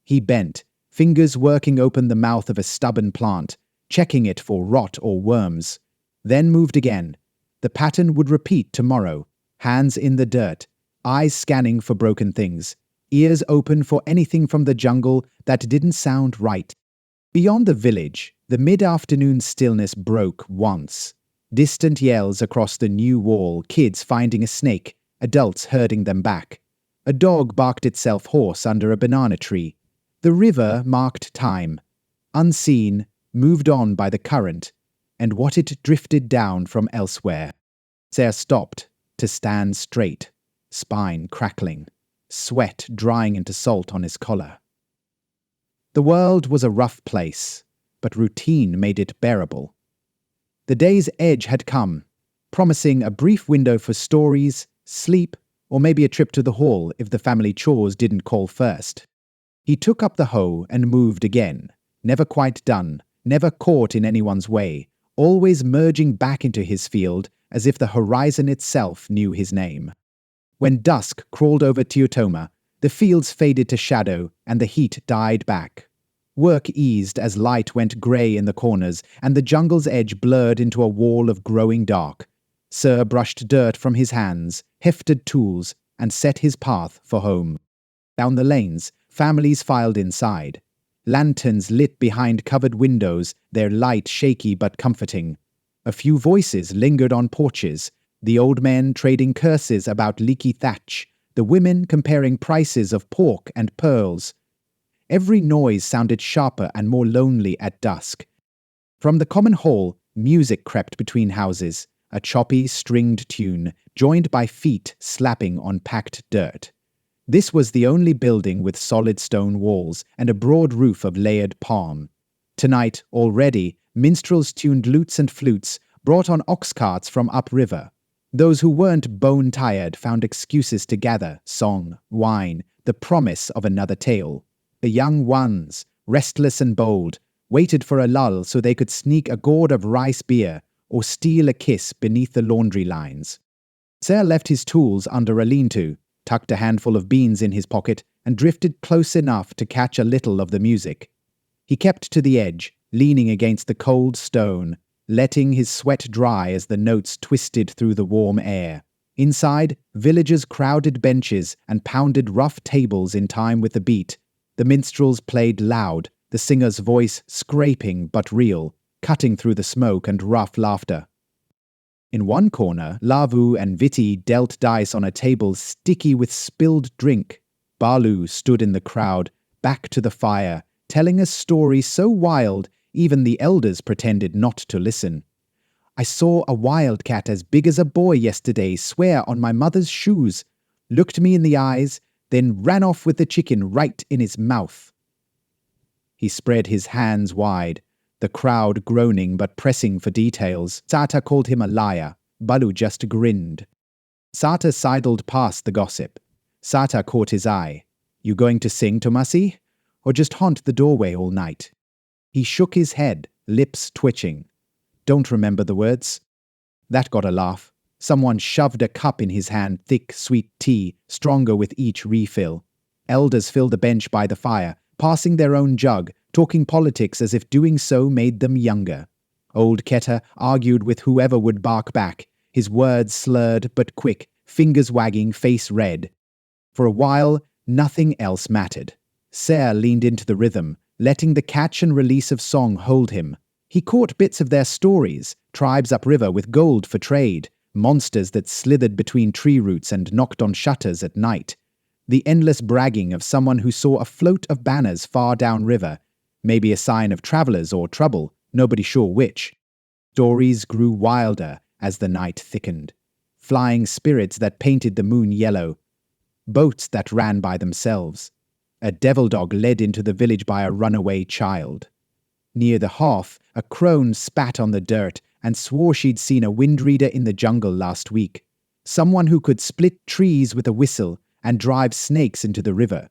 He bent, fingers working open the mouth of a stubborn plant, checking it for rot or worms. Then moved again. The pattern would repeat tomorrow, hands in the dirt, eyes scanning for broken things, ears open for anything from the jungle that didn't sound right. Beyond the village, the mid-afternoon stillness broke once. Distant yells across the new wall, kids finding a snake, adults herding them back. A dog barked itself hoarse under a banana tree. The river marked time. Unseen, moved on by the current, and what it drifted down from elsewhere. Ser stopped to stand straight, spine crackling, sweat drying into salt on his collar. The world was a rough place, but routine made it bearable. The day's edge had come, promising a brief window for stories, sleep, or maybe a trip to the hall if the family chores didn't call first. He took up the hoe and moved again, never quite done, never caught in anyone's way, always merging back into his field as if the horizon itself knew his name. When dusk crawled over Tuitoma, the fields faded to shadow and the heat died back. Work eased as light went grey in the corners and the jungle's edge blurred into a wall of growing dark. Ser brushed dirt from his hands, hefted tools, and set his path for home. Down the lanes, families filed inside. Lanterns lit behind covered windows, their light shaky but comforting. A few voices lingered on porches, the old men trading curses about leaky thatch, the women comparing prices of pork and pearls. Every noise sounded sharper and more lonely at dusk. From the common hall, music crept between houses, a choppy, stringed tune, joined by feet slapping on packed dirt. This was the only building with solid stone walls and a broad roof of layered palm. Tonight, already, minstrels tuned lutes and flutes, brought on ox carts from upriver. Those who weren't bone-tired found excuses to gather, song, wine, the promise of another tale. The young ones, restless and bold, waited for a lull so they could sneak a gourd of rice beer or steal a kiss beneath the laundry lines. Ser left his tools under a lean-to, tucked a handful of beans in his pocket, and drifted close enough to catch a little of the music. He kept to the edge, leaning against the cold stone, letting his sweat dry as the notes twisted through the warm air. Inside, villagers crowded benches and pounded rough tables in time with the beat. The minstrels played loud, the singer's voice scraping but real, cutting through the smoke and rough laughter. In one corner, Lavu and Viti dealt dice on a table sticky with spilled drink. Balu stood in the crowd, back to the fire, telling a story so wild even the elders pretended not to listen. I saw a wildcat as big as a boy yesterday swear on my mother's shoes, looked me in the eyes, then ran off with the chicken right in his mouth. He spread his hands wide, the crowd groaning but pressing for details. Sata called him a liar. Balu just grinned. Sata sidled past the gossip. Sata caught his eye. You going to sing, Tomasi? Or just haunt the doorway all night? He shook his head, lips twitching. Don't remember the words. That got a laugh. Someone shoved a cup in his hand, thick, sweet tea, stronger with each refill. Elders filled a bench by the fire, passing their own jug, talking politics as if doing so made them younger. Old Keter argued with whoever would bark back, his words slurred but quick, fingers wagging, face red. For a while, nothing else mattered. Ser leaned into the rhythm, letting the catch and release of song hold him. He caught bits of their stories, tribes upriver with gold for trade, monsters that slithered between tree roots and knocked on shutters at night. The endless bragging of someone who saw a float of banners far downriver, maybe a sign of travelers or trouble, nobody sure which. Stories grew wilder as the night thickened. Flying spirits that painted the moon yellow. boats that ran by themselves. A devil dog led into the village by a runaway child. Near the hearth, a crone spat on the dirt and swore she'd seen a wind reader in the jungle last week, someone who could split trees with a whistle and drive snakes into the river.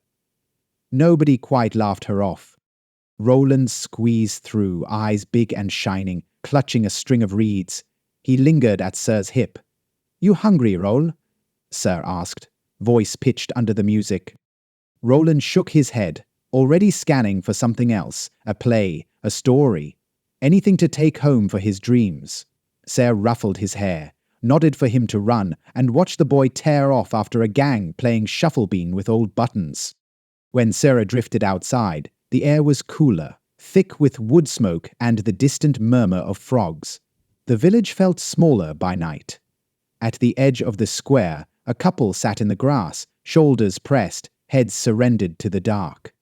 Nobody quite laughed her off. Rolen squeezed through, eyes big and shining, clutching a string of reeds. He lingered at Ser's hip. "You hungry, Rol?" Ser asked, voice pitched under the music. Rolen shook his head, already scanning for something else, a play, a story, anything to take home for his dreams. Ser ruffled his hair, nodded for him to run, and watched the boy tear off after a gang playing shuffle-bean with old buttons. When Sarah drifted outside, the air was cooler, thick with wood smoke and the distant murmur of frogs. The village felt smaller by night. At the edge of the square, a couple sat in the grass, shoulders pressed, heads surrendered to the dark.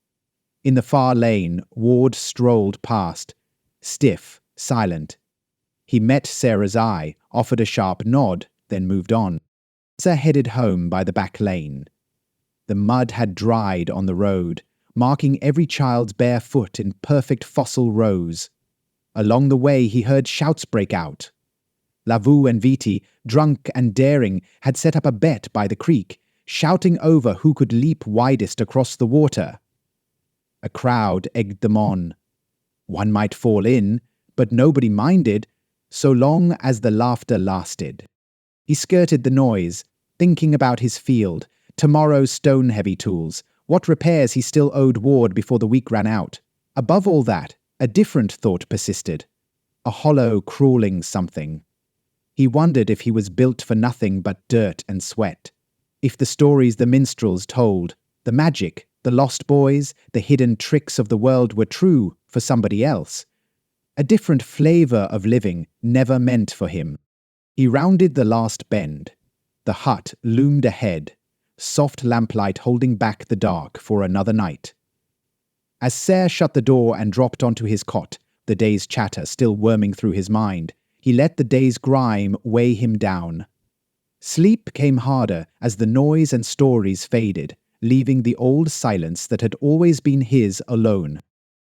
In the far lane, Ward strolled past, stiff, silent. He met Sarah's eye, offered a sharp nod, then moved on. Sarah headed home by the back lane. The mud had dried on the road, marking every child's bare foot in perfect fossil rows. Along the way he heard shouts break out. Lavu and Viti, drunk and daring, had set up a bet by the creek, shouting over who could leap widest across the water. A crowd egged them on. One might fall in, but nobody minded, so long as the laughter lasted. He skirted the noise, thinking about his field, tomorrow's stone-heavy tools, what repairs he still owed Ward before the week ran out. Above all that, a different thought persisted, a hollow, crawling something. He wondered if he was built for nothing but dirt and sweat. If the stories the minstrels told, the magic, the lost boys, the hidden tricks of the world were true for somebody else. A different flavor of living never meant for him. He rounded the last bend. The hut loomed ahead, soft lamplight holding back the dark for another night. As Ser shut the door and dropped onto his cot, the day's chatter still worming through his mind, he let the day's grime weigh him down. Sleep came harder as the noise and stories faded, leaving the old silence that had always been his alone.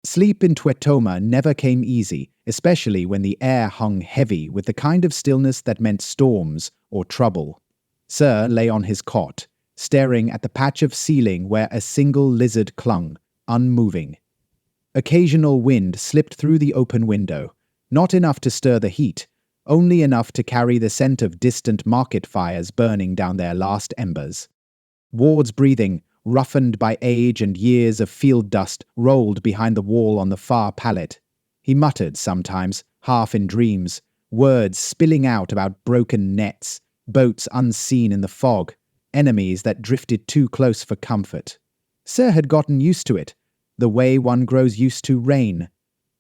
Sleep in Tuitoma never came easy, especially when the air hung heavy with the kind of stillness that meant storms or trouble. Ser lay on his cot, staring at the patch of ceiling where a single lizard clung, unmoving. Occasional wind slipped through the open window, not enough to stir the heat, only enough to carry the scent of distant market fires burning down their last embers. Ward's breathing, roughened by age and years of field dust, rolled behind the wall on the far pallet. He muttered sometimes, half in dreams, words spilling out about broken nets, boats unseen in the fog, enemies that drifted too close for comfort. Ser had gotten used to it, the way one grows used to rain,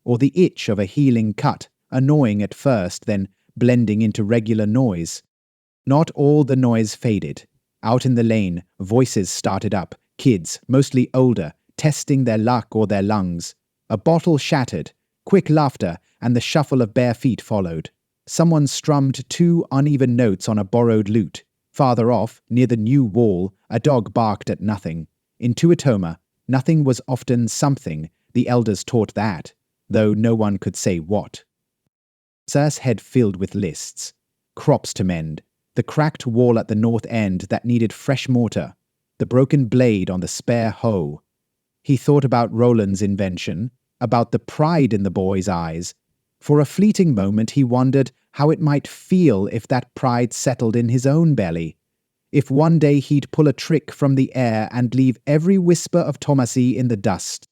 or the itch of a healing cut, annoying at first, then blending into regular noise. Not all the noise faded. Out in the lane, voices started up, kids, mostly older, testing their luck or their lungs. A bottle shattered, quick laughter, and the shuffle of bare feet followed. Someone strummed 2 uneven notes on a borrowed lute. Farther off, near the new wall, a dog barked at nothing. In Tuitoma, nothing was often something, the elders taught that, though no one could say what. Ser's head filled with lists. Crops to mend, the cracked wall at the north end that needed fresh mortar, the broken blade on the spare hoe. He thought about Roland's invention, about the pride in the boy's eyes. For a fleeting moment he wondered how it might feel if that pride settled in his own belly. If one day he'd pull a trick from the air and leave every whisper of Tomasi in the dust.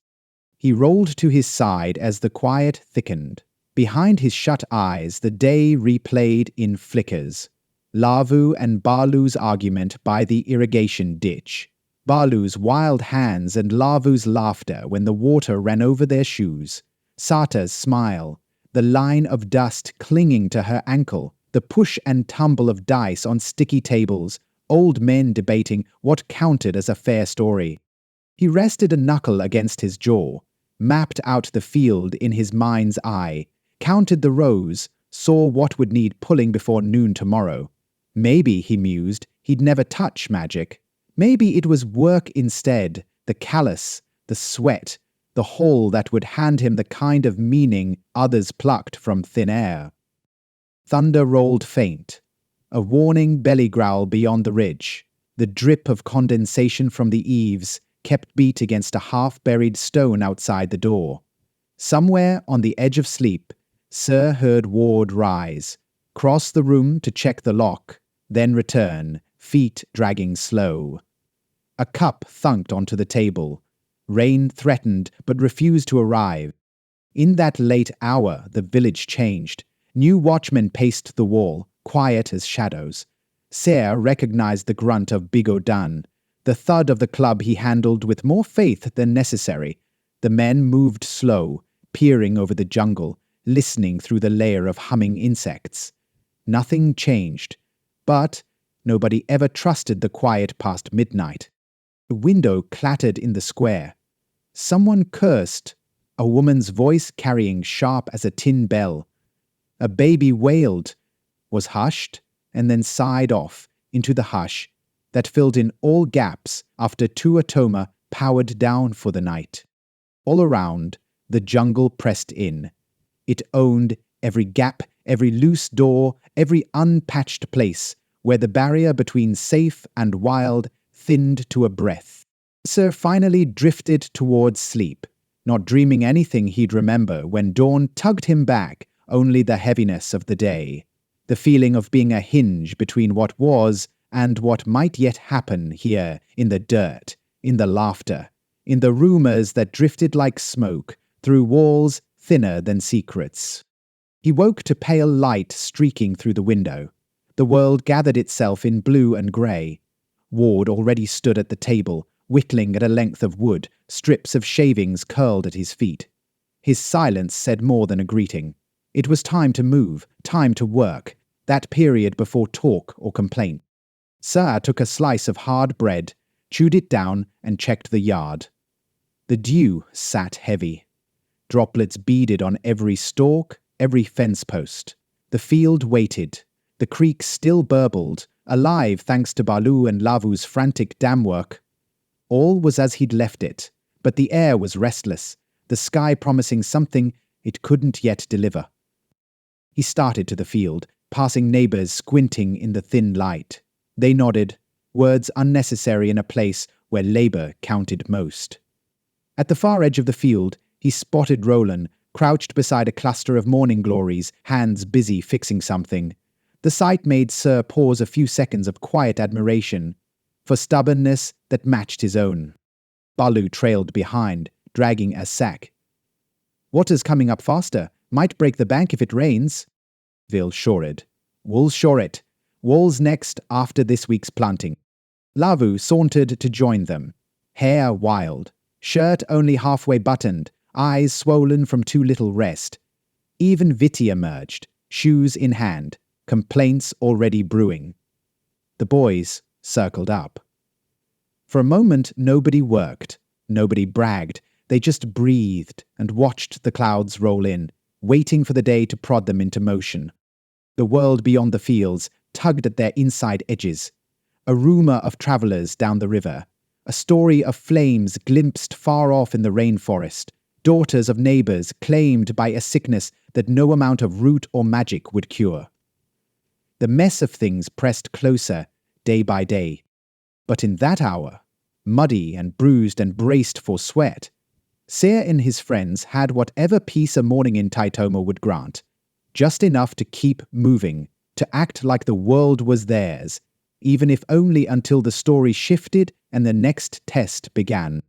He rolled to his side as the quiet thickened. Behind his shut eyes the day replayed in flickers. Lavu and Balu's argument by the irrigation ditch. Balu's wild hands and Lavu's laughter when the water ran over their shoes. Sata's smile. The line of dust clinging to her ankle. The push and tumble of dice on sticky tables. Old men debating what counted as a fair story. He rested a knuckle against his jaw, mapped out the field in his mind's eye, counted the rows, saw what would need pulling before noon tomorrow. Maybe, he mused, he'd never touch magic. Maybe it was work instead, the callous, the sweat, the hole that would hand him the kind of meaning others plucked from thin air. Thunder rolled faint, a warning belly growl beyond the ridge. The drip of condensation from the eaves kept beat against a half-buried stone outside the door. Somewhere on the edge of sleep, Ser heard Ward rise, cross the room to check the lock, then return, feet dragging slow. A cup thunked onto the table. Rain threatened but refused to arrive. In that late hour, the village changed. New watchmen paced the wall, quiet as shadows. Ser recognized the grunt of Bigodan, the thud of the club he handled with more faith than necessary. The men moved slow, peering over the jungle, listening through the layer of humming insects. Nothing changed, but nobody ever trusted the quiet past midnight. A window clattered in the square. Someone cursed, a woman's voice carrying sharp as a tin bell. A baby wailed, was hushed, and then sighed off into the hush that filled in all gaps after Tuitoma powered down for the night. All around, the jungle pressed in. It owned every gap, every loose door, every unpatched place where the barrier between safe and wild thinned to a breath. Ser finally drifted towards sleep, not dreaming anything he'd remember when dawn tugged him back, only the heaviness of the day, the feeling of being a hinge between what was and what might yet happen here in the dirt, in the laughter, in the rumors that drifted like smoke through walls thinner than secrets. He woke to pale light streaking through the window. The world gathered itself in blue and grey. Ward already stood at the table, whittling at a length of wood, strips of shavings curled at his feet. His silence said more than a greeting. It was time to move, time to work, that period before talk or complaint. Ser took a slice of hard bread, chewed it down, and checked the yard. The dew sat heavy. Droplets beaded on every stalk, every fence post. The field waited. The creek still burbled, alive thanks to Balu and Lavu's frantic dam work. All was as he'd left it, but the air was restless, the sky promising something it couldn't yet deliver. He started to the field, passing neighbors squinting in the thin light. They nodded, words unnecessary in a place where labor counted most. At the far edge of the field, he spotted Rolen, crouched beside a cluster of morning glories, hands busy fixing something. The sight made Ser pause a few seconds of quiet admiration for stubbornness that matched his own. Balu trailed behind, dragging a sack. "Water's coming up faster. Might break the bank if it rains." Vil shored. "We'll shore it. Wall's next after this week's planting." Lavu sauntered to join them. Hair wild, shirt only halfway buttoned, eyes swollen from too little rest. Even Viti emerged, shoes in hand, complaints already brewing. The boys circled up. For a moment, nobody worked, nobody bragged. They just breathed and watched the clouds roll in, waiting for the day to prod them into motion. The world beyond the fields tugged at their inside edges. A rumor of travelers down the river. A story of flames glimpsed far off in the rainforest. Daughters of neighbors claimed by a sickness that no amount of root or magic would cure. The mess of things pressed closer, day by day. But in that hour, muddy and bruised and braced for sweat, Ser and his friends had whatever peace a morning in Tuitoma would grant, just enough to keep moving, to act like the world was theirs, even if only until the story shifted and the next test began.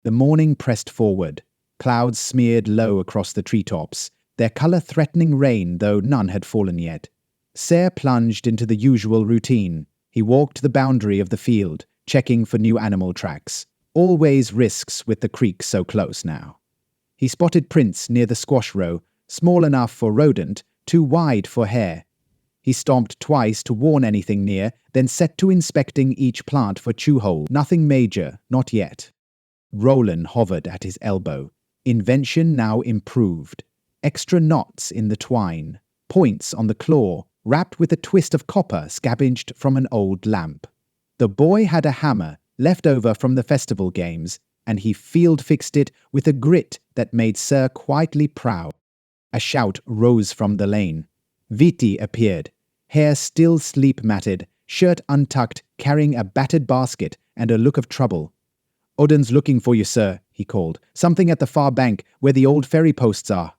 The morning pressed forward, clouds smeared low across the treetops, their color threatening rain, though none had fallen yet. Ser plunged into the usual routine. He walked the boundary of the field, checking for new animal tracks. Always risks with the creek so close now. He spotted prints near the squash row, small enough for rodent, too wide for hare. He stomped twice to warn anything near, then set to inspecting each plant for chew hole. Nothing major, not yet. Rolen hovered at his elbow. Invention now improved. Extra knots in the twine, points on the claw, wrapped with a twist of copper scavenged from an old lamp. The boy had a hammer, left over from the festival games, and he field-fixed it with a grit that made Ser quietly proud. A shout rose from the lane. Viti appeared, hair still sleep-matted, shirt untucked, carrying a battered basket and a look of trouble. "Odin's looking for you, sir," he called. "Something at the far bank, where the old ferry posts are."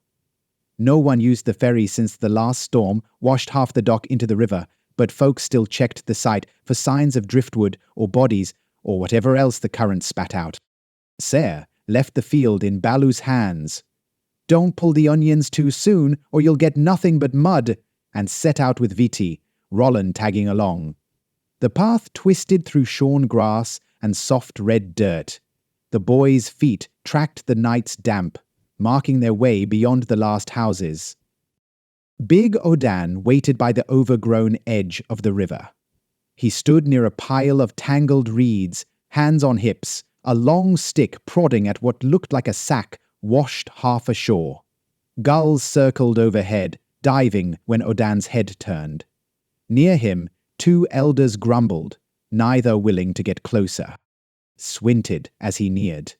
No one used the ferry since the last storm washed half the dock into the river, but folks still checked the site for signs of driftwood or bodies or whatever else the current spat out. Ser left the field in Balu's hands. "Don't pull the onions too soon, or you'll get nothing but mud," and set out with Viti, Rolen tagging along. The path twisted through shorn grass and soft red dirt. The boys' feet tracked the night's damp, marking their way beyond the last houses. Big Odin waited by the overgrown edge of the river. He stood near a pile of tangled reeds, hands on hips, a long stick prodding at what looked like a sack washed half ashore. Gulls circled overhead, diving when Odin's head turned. Near him, two elders grumbled, neither willing to get closer. Squinted as he neared.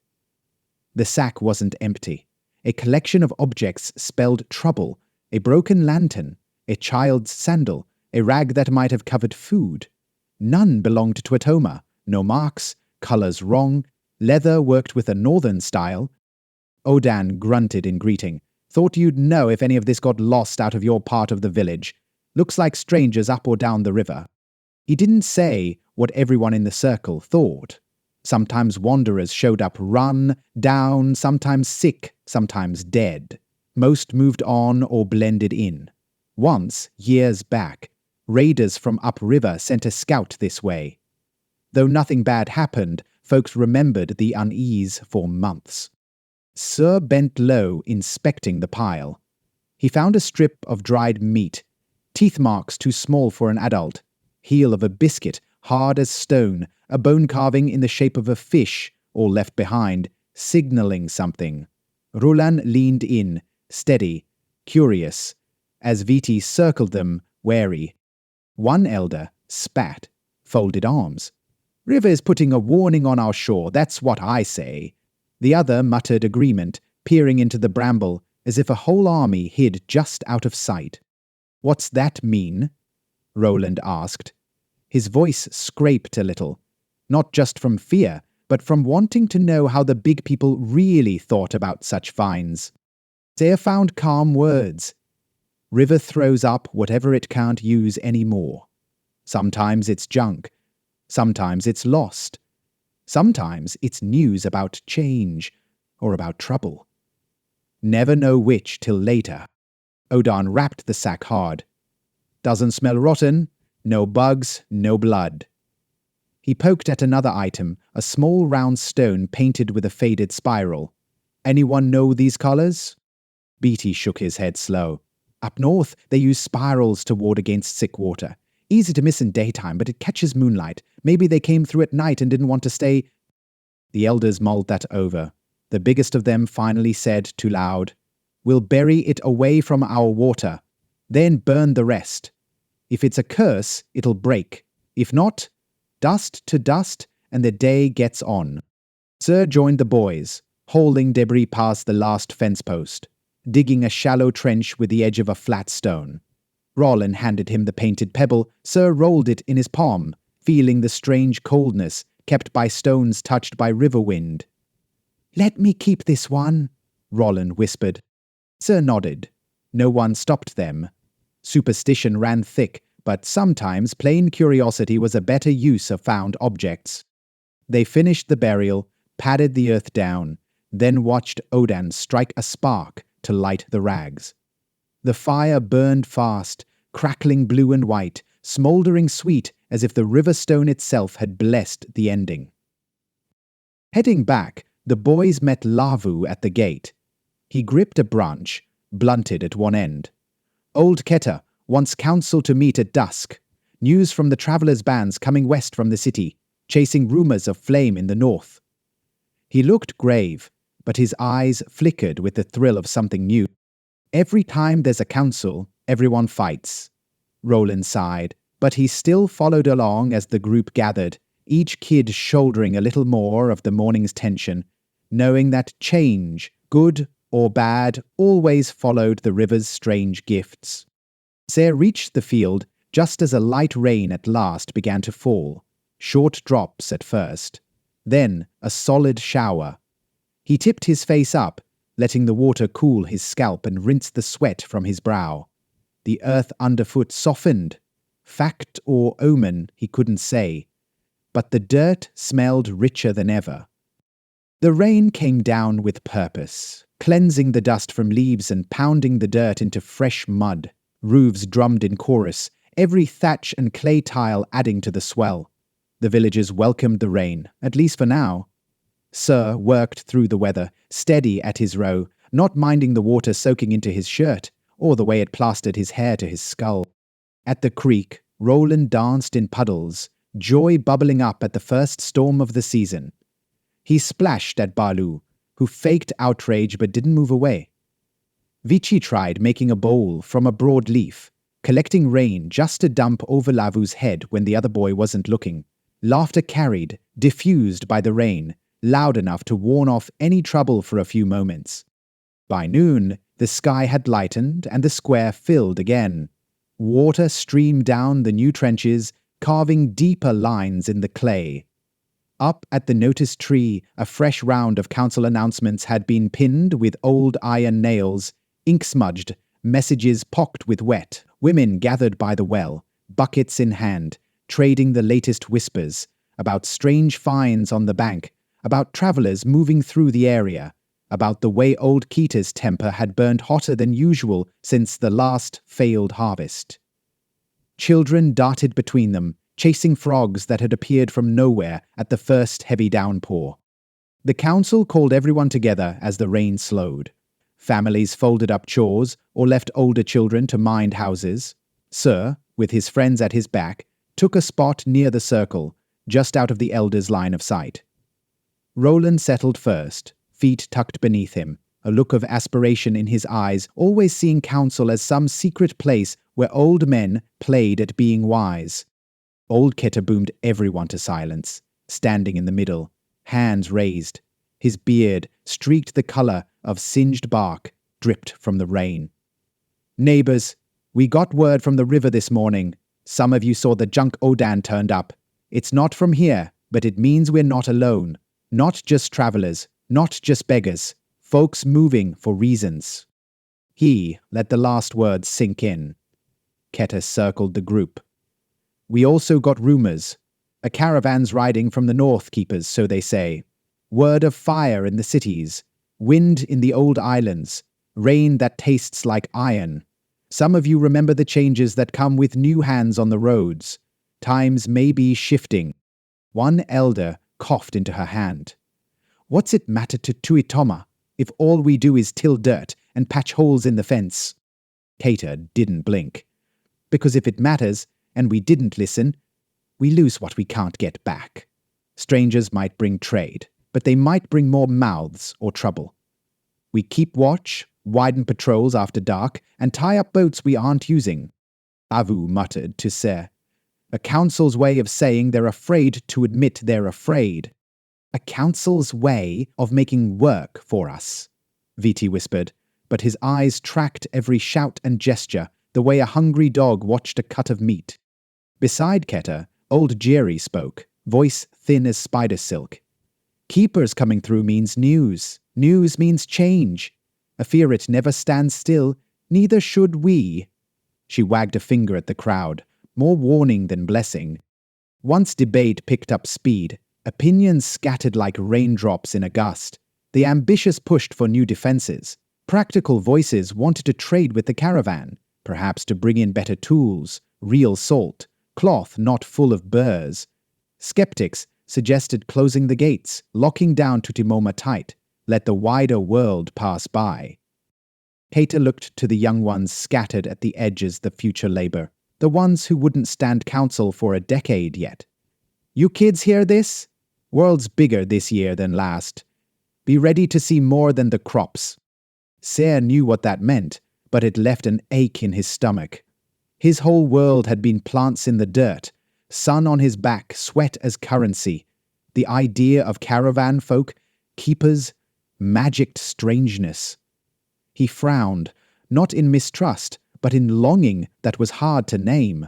The sack wasn't empty. A collection of objects spelled trouble: a broken lantern, a child's sandal, a rag that might have covered food. None belonged to Tuitoma. No marks, colors wrong, leather worked with a northern style. Odin grunted in greeting. "Thought you'd know if any of this got lost out of your part of the village. Looks like strangers up or down the river." He didn't say what everyone in the circle thought. Sometimes wanderers showed up run, down, sometimes sick, sometimes dead. Most moved on or blended in. Once, years back, raiders from upriver sent a scout this way. Though nothing bad happened, folks remembered the unease for months. Ser bent low, inspecting the pile. He found a strip of dried meat, teeth marks too small for an adult, heel of a biscuit, hard as stone, a bone carving in the shape of a fish, all left behind, signaling something. Rolen leaned in, steady, curious, as Viti circled them, wary. One elder spat, folded arms. "River is putting a warning on our shore, that's what I say." The other muttered agreement, peering into the bramble, as if a whole army hid just out of sight. "What's that mean?" Roland asked. His voice scraped a little, not just from fear, but from wanting to know how the big people really thought about such finds. Ser found calm words. River throws up whatever it can't use anymore. Sometimes it's junk. Sometimes it's lost. Sometimes it's news about change or about trouble. Never know which till later. Odin wrapped the sack hard. "Doesn't smell rotten. No bugs, no blood." He poked at another item, a small round stone painted with a faded spiral. "Anyone know these colors?" Viti shook his head slow. "Up north, they use spirals to ward against sick water. Easy to miss in daytime, but it catches moonlight. Maybe they came through at night and didn't want to stay." The elders mulled that over. The biggest of them finally said too loud, "We'll bury it away from our water, then burn the rest. If it's a curse, it'll break. If not, dust to dust, and the day gets on." Ser joined the boys, hauling debris past the last fence post, digging a shallow trench with the edge of a flat stone. Rolen handed him the painted pebble. Ser rolled it in his palm, feeling the strange coldness kept by stones touched by river wind. "Let me keep this one," Rolen whispered. Ser nodded. No one stopped them. Superstition ran thick, but sometimes plain curiosity was a better use of found objects. They finished the burial, patted the earth down, then watched Odin strike a spark to light the rags. The fire burned fast, crackling blue and white, smouldering sweet as if the river stone itself had blessed the ending. Heading back, the boys met Lavu at the gate. He gripped a branch, blunted at one end. "Old Keter wants council to meet at dusk. News from the travelers' bands coming west from the city, chasing rumors of flame in the north." He looked grave, but his eyes flickered with the thrill of something new. "Every time there's a council, everyone fights." Rolen sighed, but he still followed along as the group gathered, each kid shouldering a little more of the morning's tension, knowing that change, good or bad, always followed the river's strange gifts. Ser reached the field just as a light rain at last began to fall, short drops at first, then a solid shower. He tipped his face up, letting the water cool his scalp and rinse the sweat from his brow. The earth underfoot softened. Fact or omen, he couldn't say, but the dirt smelled richer than ever. The rain came down with purpose, cleansing the dust from leaves and pounding the dirt into fresh mud. Roofs drummed in chorus, every thatch and clay tile adding to the swell. The villagers welcomed the rain, at least for now. Ser worked through the weather, steady at his row, not minding the water soaking into his shirt, or the way it plastered his hair to his skull. At the creek, Rolen danced in puddles, joy bubbling up at the first storm of the season. He splashed at Balu, who faked outrage but didn't move away. Viti tried making a bowl from a broad leaf, collecting rain just to dump over Lavu's head when the other boy wasn't looking. Laughter carried, diffused by the rain, loud enough to warn off any trouble for a few moments. By noon, the sky had lightened and the square filled again. Water streamed down the new trenches, carving deeper lines in the clay. Up at the notice tree, a fresh round of council announcements had been pinned with old iron nails, ink-smudged, messages pocked with wet. Women gathered by the well, buckets in hand, trading the latest whispers about strange finds on the bank, about travelers moving through the area, about the way old Kita's temper had burned hotter than usual since the last failed harvest. Children darted between them, chasing frogs that had appeared from nowhere at the first heavy downpour. The council called everyone together as the rain slowed. Families folded up chores or left older children to mind houses. Ser, with his friends at his back, took a spot near the circle, just out of the elders' line of sight. Rolen settled first, feet tucked beneath him, a look of aspiration in his eyes, always seeing council as some secret place where old men played at being wise. Old Keta boomed everyone to silence, standing in the middle, hands raised. His beard, streaked the color of singed bark, dripped from the rain. Neighbors, we got word from the river this morning. Some of you saw the junk Odan turned up. It's not from here, but it means we're not alone. Not just travelers, not just beggars, folks moving for reasons. He let the last words sink in. Keta circled the group. We also got rumors. A caravan's riding from the north, keepers, so they say. Word of fire in the cities, wind in the old islands, rain that tastes like iron. Some of you remember the changes that come with new hands on the roads. Times may be shifting. One elder coughed into her hand. What's it matter to Tuitoma if all we do is till dirt and patch holes in the fence? Keta didn't blink. Because if it matters, and we didn't listen, we lose what we can't get back. Strangers might bring trade, but they might bring more mouths or trouble. We keep watch, widen patrols after dark, and tie up boats we aren't using. Lavu muttered to Ser. A council's way of saying they're afraid to admit they're afraid. A council's way of making work for us, Viti whispered, but his eyes tracked every shout and gesture, the way a hungry dog watched a cut of meat. Beside Keta, old Jerry spoke, voice thin as spider silk. Keepers coming through means news. News means change. A fear it never stands still, neither should we. She wagged a finger at the crowd, more warning than blessing. Once debate picked up speed, opinions scattered like raindrops in a gust. The ambitious pushed for new defenses. Practical voices wanted to trade with the caravan, perhaps to bring in better tools, real salt, cloth not full of burrs. Skeptics suggested closing the gates, locking down Tuitoma tight, let the wider world pass by. Keta looked to the young ones scattered at the edges of future labor, the ones who wouldn't stand council for a decade yet. You kids hear this? World's bigger this year than last. Be ready to see more than the crops. Ser knew what that meant, but it left an ache in his stomach. His whole world had been plants in the dirt, sun on his back, sweat as currency. The idea of caravan folk, keepers, magicked strangeness. He frowned, not in mistrust, but in longing that was hard to name.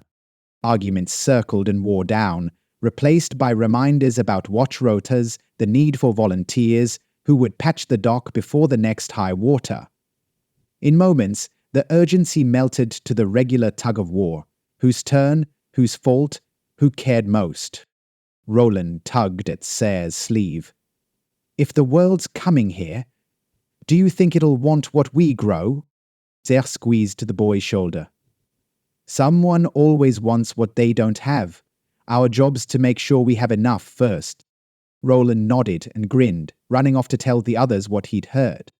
Arguments circled and wore down, replaced by reminders about watch rotas, the need for volunteers who would patch the dock before the next high water. In moments, the urgency melted to the regular tug-of-war. Whose turn, whose fault, who cared most? Rolen tugged at Ser's sleeve. If the world's coming here, do you think it'll want what we grow? Ser squeezed the boy's shoulder. Someone always wants what they don't have. Our job's to make sure we have enough first. Rolen nodded and grinned, running off to tell the others what he'd heard.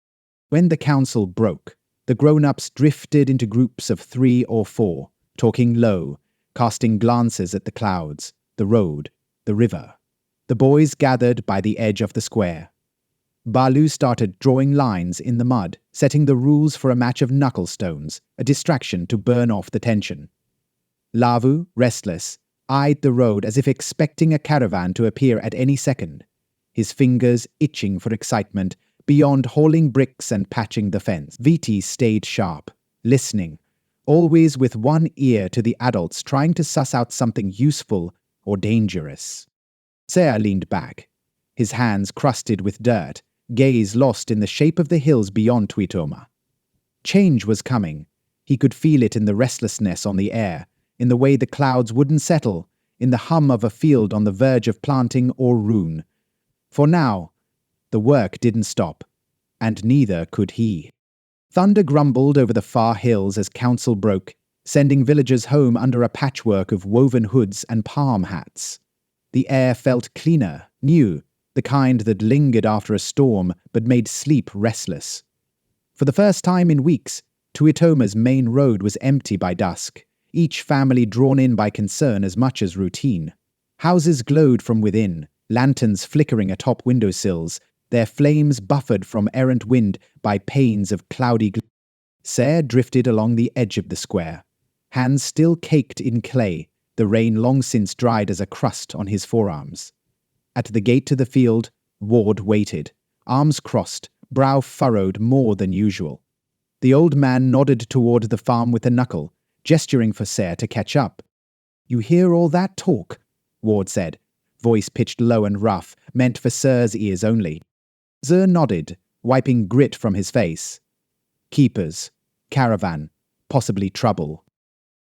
When the council broke, the grown-ups drifted into groups of 3 or 4, talking low, casting glances at the clouds, the road, the river. The boys gathered by the edge of the square. Balu started drawing lines in the mud, setting the rules for a match of knuckle stones, a distraction to burn off the tension. Lavu, restless, eyed the road as if expecting a caravan to appear at any second, his fingers itching for excitement beyond hauling bricks and patching the fence. Viti stayed sharp, listening, always with one ear to the adults trying to suss out something useful or dangerous. Ser leaned back, his hands crusted with dirt, gaze lost in the shape of the hills beyond Tuitoma. Change was coming. He could feel it in the restlessness on the air, in the way the clouds wouldn't settle, in the hum of a field on the verge of planting or ruin. For now, the work didn't stop, and neither could he. Thunder grumbled over the far hills as council broke, sending villagers home under a patchwork of woven hoods and palm hats. The air felt cleaner, new, the kind that lingered after a storm but made sleep restless. For the first time in weeks, Tuitoma's main road was empty by dusk, each family drawn in by concern as much as routine. Houses glowed from within, lanterns flickering atop windowsills, their flames buffered from errant wind by panes of cloudy glare. Ser drifted along the edge of the square, hands still caked in clay, the rain long since dried as a crust on his forearms. At the gate to the field, Ward waited, arms crossed, brow furrowed more than usual. The old man nodded toward the farm with a knuckle, gesturing for Ser to catch up. "You hear all that talk?" Ward said, voice pitched low and rough, meant for Ser's ears only. Ser nodded, wiping grit from his face. "Keepers, caravan, possibly trouble."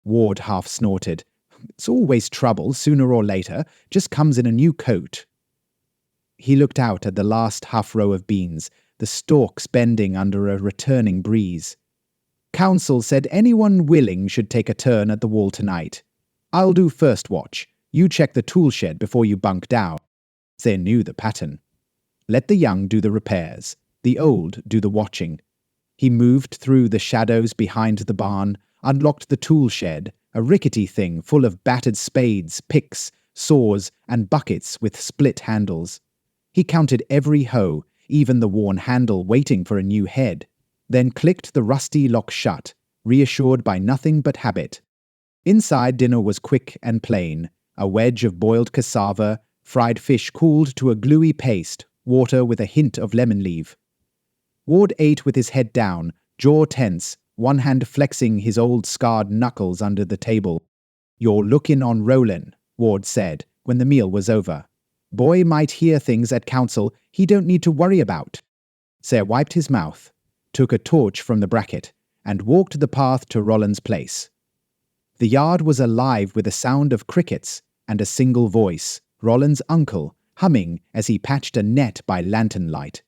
Ward half snorted. "It's always trouble, sooner or later, just comes in a new coat." He looked out at the last half row of beans, the stalks bending under a returning breeze. "Council said anyone willing should take a turn at the wall tonight. I'll do first watch. You check the tool shed before you bunk down." They knew the pattern. Let the young do the repairs, the old do the watching. He moved through the shadows behind the barn, unlocked the tool shed, a rickety thing full of battered spades, picks, saws, and buckets with split handles. He counted every hoe, even the worn handle waiting for a new head, then clicked the rusty lock shut, reassured by nothing but habit. Inside, dinner was quick and plain, a wedge of boiled cassava, fried fish cooled to a gluey paste, water with a hint of lemon leaf. Ward ate with his head down, jaw tense, one hand flexing his old scarred knuckles under the table. "You're looking on Rolen," Ward said, when the meal was over. "Boy might hear things at council he don't need to worry about." Ser wiped his mouth, took a torch from the bracket, and walked the path to Rolen's place. The yard was alive with the sound of crickets and a single voice, Rolen's uncle, humming as he patched a net by lantern light.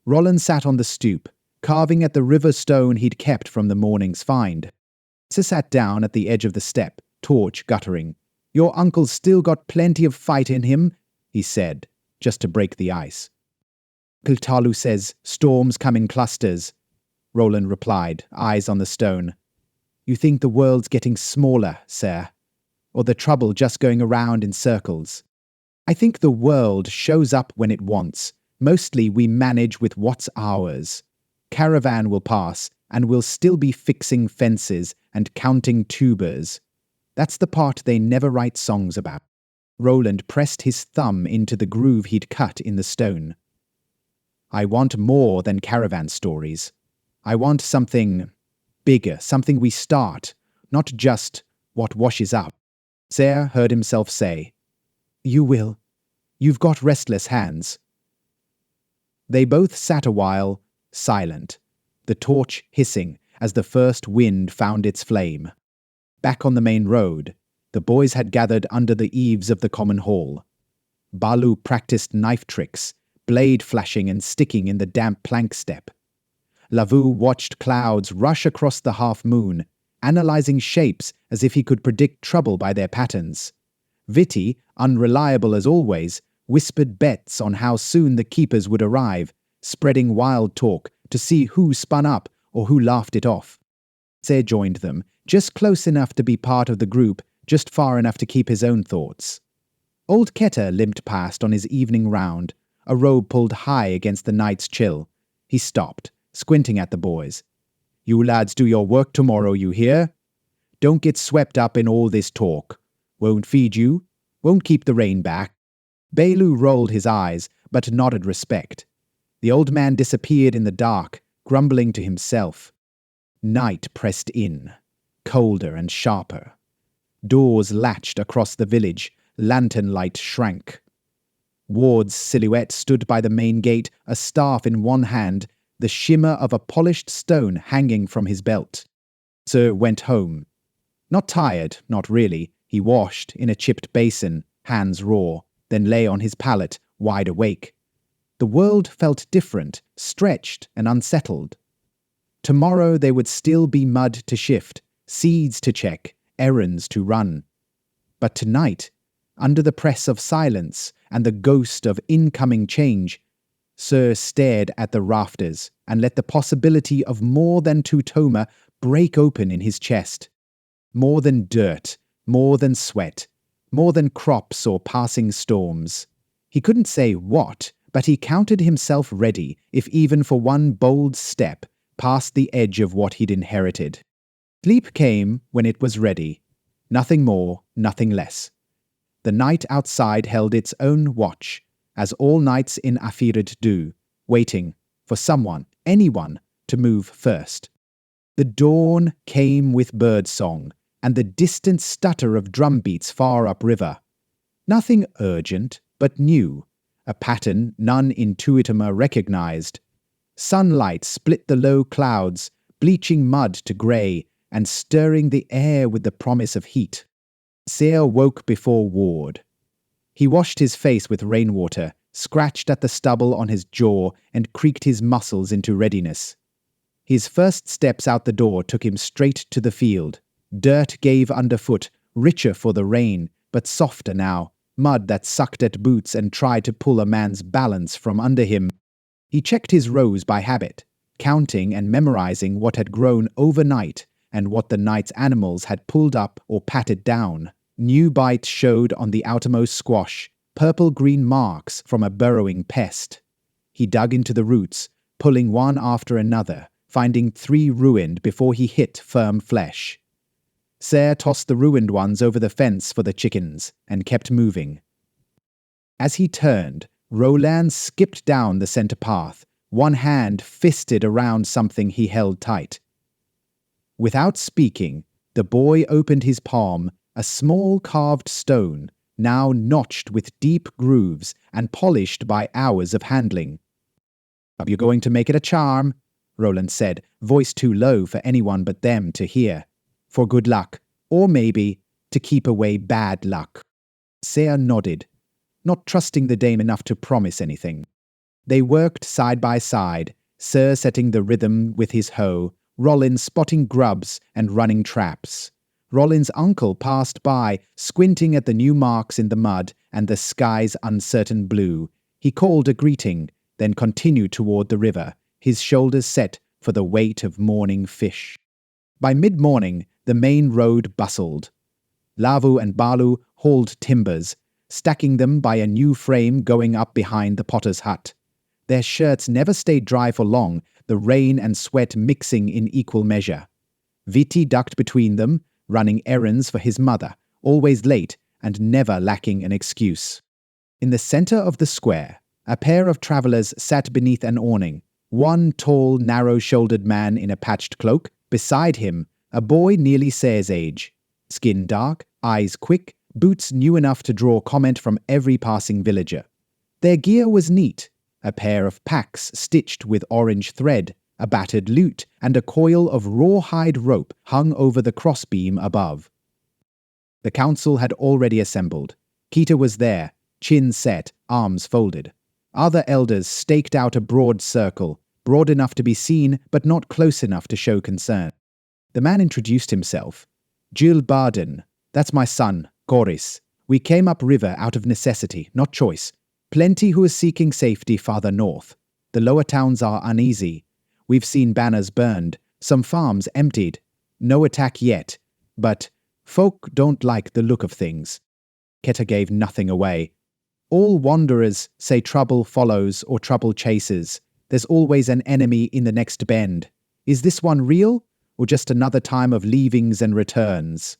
Rolen sat on the stoop, carving at the river stone he'd kept from the morning's find. Ser sat down at the edge of the step, torch guttering. "Your uncle's still got plenty of fight in him," he said, just to break the ice. "Kiltalu says storms come in clusters," Rolen replied, eyes on the stone. "You think the world's getting smaller, Ser, or the trouble just going around in circles? I think the world shows up when it wants. Mostly we manage with what's ours. Caravan will pass, and we'll still be fixing fences and counting tubers. That's the part they never write songs about. Roland pressed his thumb into the groove he'd cut in the stone. I want more than caravan stories. I want something bigger, something we start, not just what washes up. Ser heard himself say, You will. You've got restless hands. They both sat a while, silent, the torch hissing as the first wind found its flame. Back on the main road, the boys had gathered under the eaves of the common hall. Balu practiced knife tricks, blade flashing and sticking in the damp plank step. Lavu watched clouds rush across the half-moon, analyzing shapes as if he could predict trouble by their patterns. Viti, unreliable as always, whispered bets on how soon the keepers would arrive, spreading wild talk to see who spun up or who laughed it off. Ser joined them, just close enough to be part of the group, just far enough to keep his own thoughts. Old Keter limped past on his evening round, a robe pulled high against the night's chill. He stopped, squinting at the boys. You lads do your work tomorrow, you hear? Don't get swept up in all this talk. Won't feed you, won't keep the rain back. Balu rolled his eyes, but nodded respect. The old man disappeared in the dark, grumbling to himself. Night pressed in, colder and sharper. Doors latched across the village, lantern light shrank. Ward's silhouette stood by the main gate, a staff in one hand, the shimmer of a polished stone hanging from his belt. Ser went home. Not tired, not really. He washed in a chipped basin, hands raw, then lay on his pallet, wide awake. The world felt different, stretched and unsettled. Tomorrow there would still be mud to shift, seeds to check, errands to run. But tonight, under the press of silence and the ghost of incoming change, Ser stared at the rafters and let the possibility of more than Tuitoma break open in his chest. More than dirt, more than sweat, more than crops or passing storms. He couldn't say what, but he counted himself ready, if even for one bold step, past the edge of what he'd inherited. Sleep came when it was ready. Nothing more, nothing less. The night outside held its own watch, as all nights in Afirid do, waiting for someone, anyone, to move first. The dawn came with birdsong, and the distant stutter of drumbeats far upriver. Nothing urgent, but new, a pattern none in Tuitoma recognized. Sunlight split the low clouds, bleaching mud to grey, and stirring the air with the promise of heat. Ser woke before Ward. He washed his face with rainwater, scratched at the stubble on his jaw, and creaked his muscles into readiness. His first steps out the door took him straight to the field. Dirt gave underfoot, richer for the rain, but softer now, mud that sucked at boots and tried to pull a man's balance from under him. He checked his rows by habit, counting and memorizing what had grown overnight and what the night's animals had pulled up or patted down. New bites showed on the outermost squash, purple-green marks from a burrowing pest. He dug into the roots, pulling one after another, finding 3 ruined before he hit firm flesh. Ser tossed the ruined ones over the fence for the chickens, and kept moving. As he turned, Rolen skipped down the center path, one hand fisted around something he held tight. Without speaking, the boy opened his palm, a small carved stone, now notched with deep grooves and polished by hours of handling. "Are you going to make it a charm?" Rolen said, voice too low for anyone but them to hear. "For good luck, or maybe to keep away bad luck." Ser nodded, not trusting the dame enough to promise anything. They worked side by side, Ser setting the rhythm with his hoe, Rolen spotting grubs and running traps. Rolen's uncle passed by, squinting at the new marks in the mud and the sky's uncertain blue. He called a greeting, then continued toward the river, his shoulders set for the weight of morning fish. By mid-morning, the main road bustled. Lavu and Balu hauled timbers, stacking them by a new frame going up behind the potter's hut. Their shirts never stayed dry for long, the rain and sweat mixing in equal measure. Viti ducked between them, running errands for his mother, always late and never lacking an excuse. In the center of the square, a pair of travelers sat beneath an awning, one tall, narrow-shouldered man in a patched cloak, beside him, a boy nearly Ser's age, skin dark, eyes quick, boots new enough to draw comment from every passing villager. Their gear was neat, a pair of packs stitched with orange thread, a battered lute, and a coil of rawhide rope hung over the crossbeam above. The council had already assembled. Kita was there, chin set, arms folded. Other elders staked out a broad circle, broad enough to be seen but not close enough to show concern. The man introduced himself. Jill Barden, that's my son, Goris. We came upriver out of necessity, not choice. Plenty who are seeking safety farther north. The lower towns are uneasy. We've seen banners burned, some farms emptied. No attack yet, but folk don't like the look of things. Keta gave nothing away. All wanderers say trouble follows or trouble chases. There's always an enemy in the next bend. Is this one real, or just another time of leavings and returns?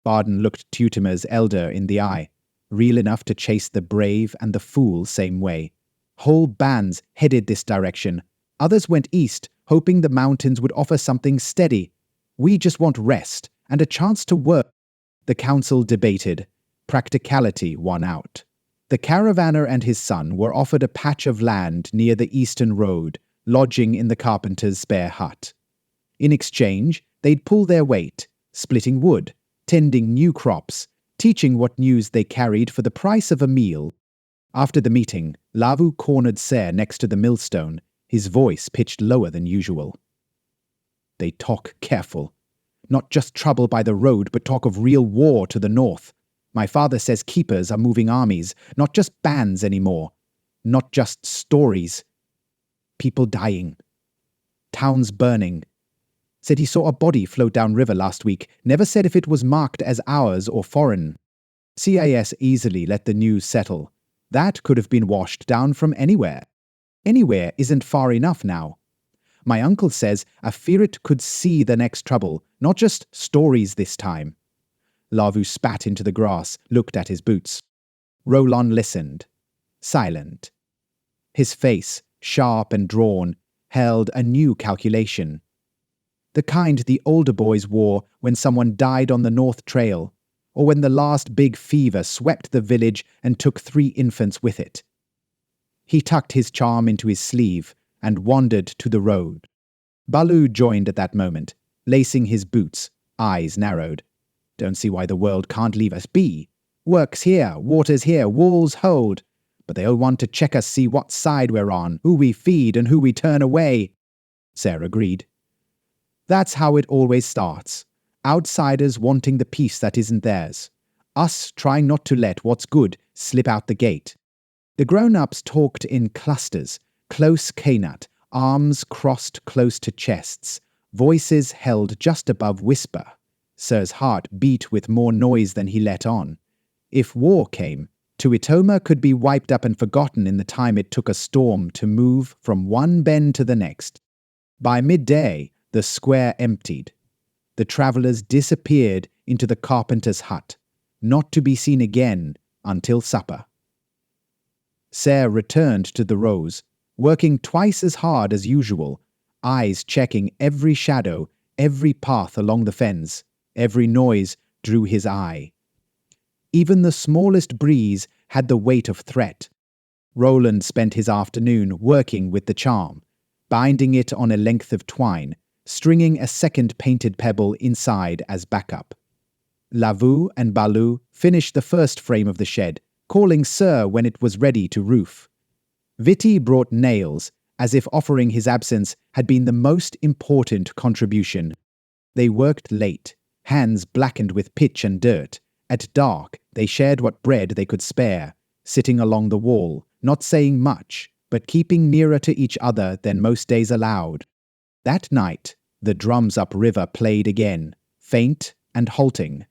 Barden looked Tuitoma's elder in the eye, real enough to chase the brave and the fool same way. Whole bands headed this direction. Others went east, hoping the mountains would offer something steady. We just want rest and a chance to work. The council debated. Practicality won out. The caravaner and his son were offered a patch of land near the eastern road, lodging in the carpenter's spare hut. In exchange, they'd pull their weight, splitting wood, tending new crops, teaching what news they carried for the price of a meal. After the meeting, Lavu cornered Ser next to the millstone, his voice pitched lower than usual. They talk careful. Not just trouble by the road, but talk of real war to the north. My father says keepers are moving armies, not just bands anymore. Not just stories. People dying. Towns burning. Said he saw a body float down river last week, never said if it was marked as ours or foreign. CIS easily let the news settle. That could have been washed down from anywhere. Anywhere isn't far enough now. My uncle says a ferret could see the next trouble, not just stories this time. Lavu spat into the grass, looked at his boots. Rolen listened, silent. His face, sharp and drawn, held a new calculation. The kind the older boys wore when someone died on the North Trail, or when the last big fever swept the village and took 3 infants with it. He tucked his charm into his sleeve and wandered to the road. Balu joined at that moment, lacing his boots, eyes narrowed. Don't see why the world can't leave us be. Work's here, water's here, walls hold. But they all want to check us, see what side we're on, who we feed and who we turn away. Ser agreed. That's how it always starts. Outsiders wanting the peace that isn't theirs. Us trying not to let what's good slip out the gate. The grown-ups talked in clusters, close canut, arms crossed close to chests, voices held just above whisper. Ser's heart beat with more noise than he let on. If war came, Tuitoma could be wiped up and forgotten in the time it took a storm to move from one bend to the next. By midday, the square emptied. The travelers disappeared into the carpenter's hut, not to be seen again until supper. Ser returned to the rows, working twice as hard as usual, eyes checking every shadow, every path along the fens. Every noise drew his eye. Even the smallest breeze had the weight of threat. Rolen spent his afternoon working with the charm, binding it on a length of twine, stringing a second painted pebble inside as backup. Lavu and Balu finished the first frame of the shed, calling Ser when it was ready to roof. Viti brought nails, as if offering his absence had been the most important contribution. They worked late, hands blackened with pitch and dirt. At dark, they shared what bread they could spare, sitting along the wall, not saying much, but keeping nearer to each other than most days allowed. That night, the drums upriver played again, faint and halting.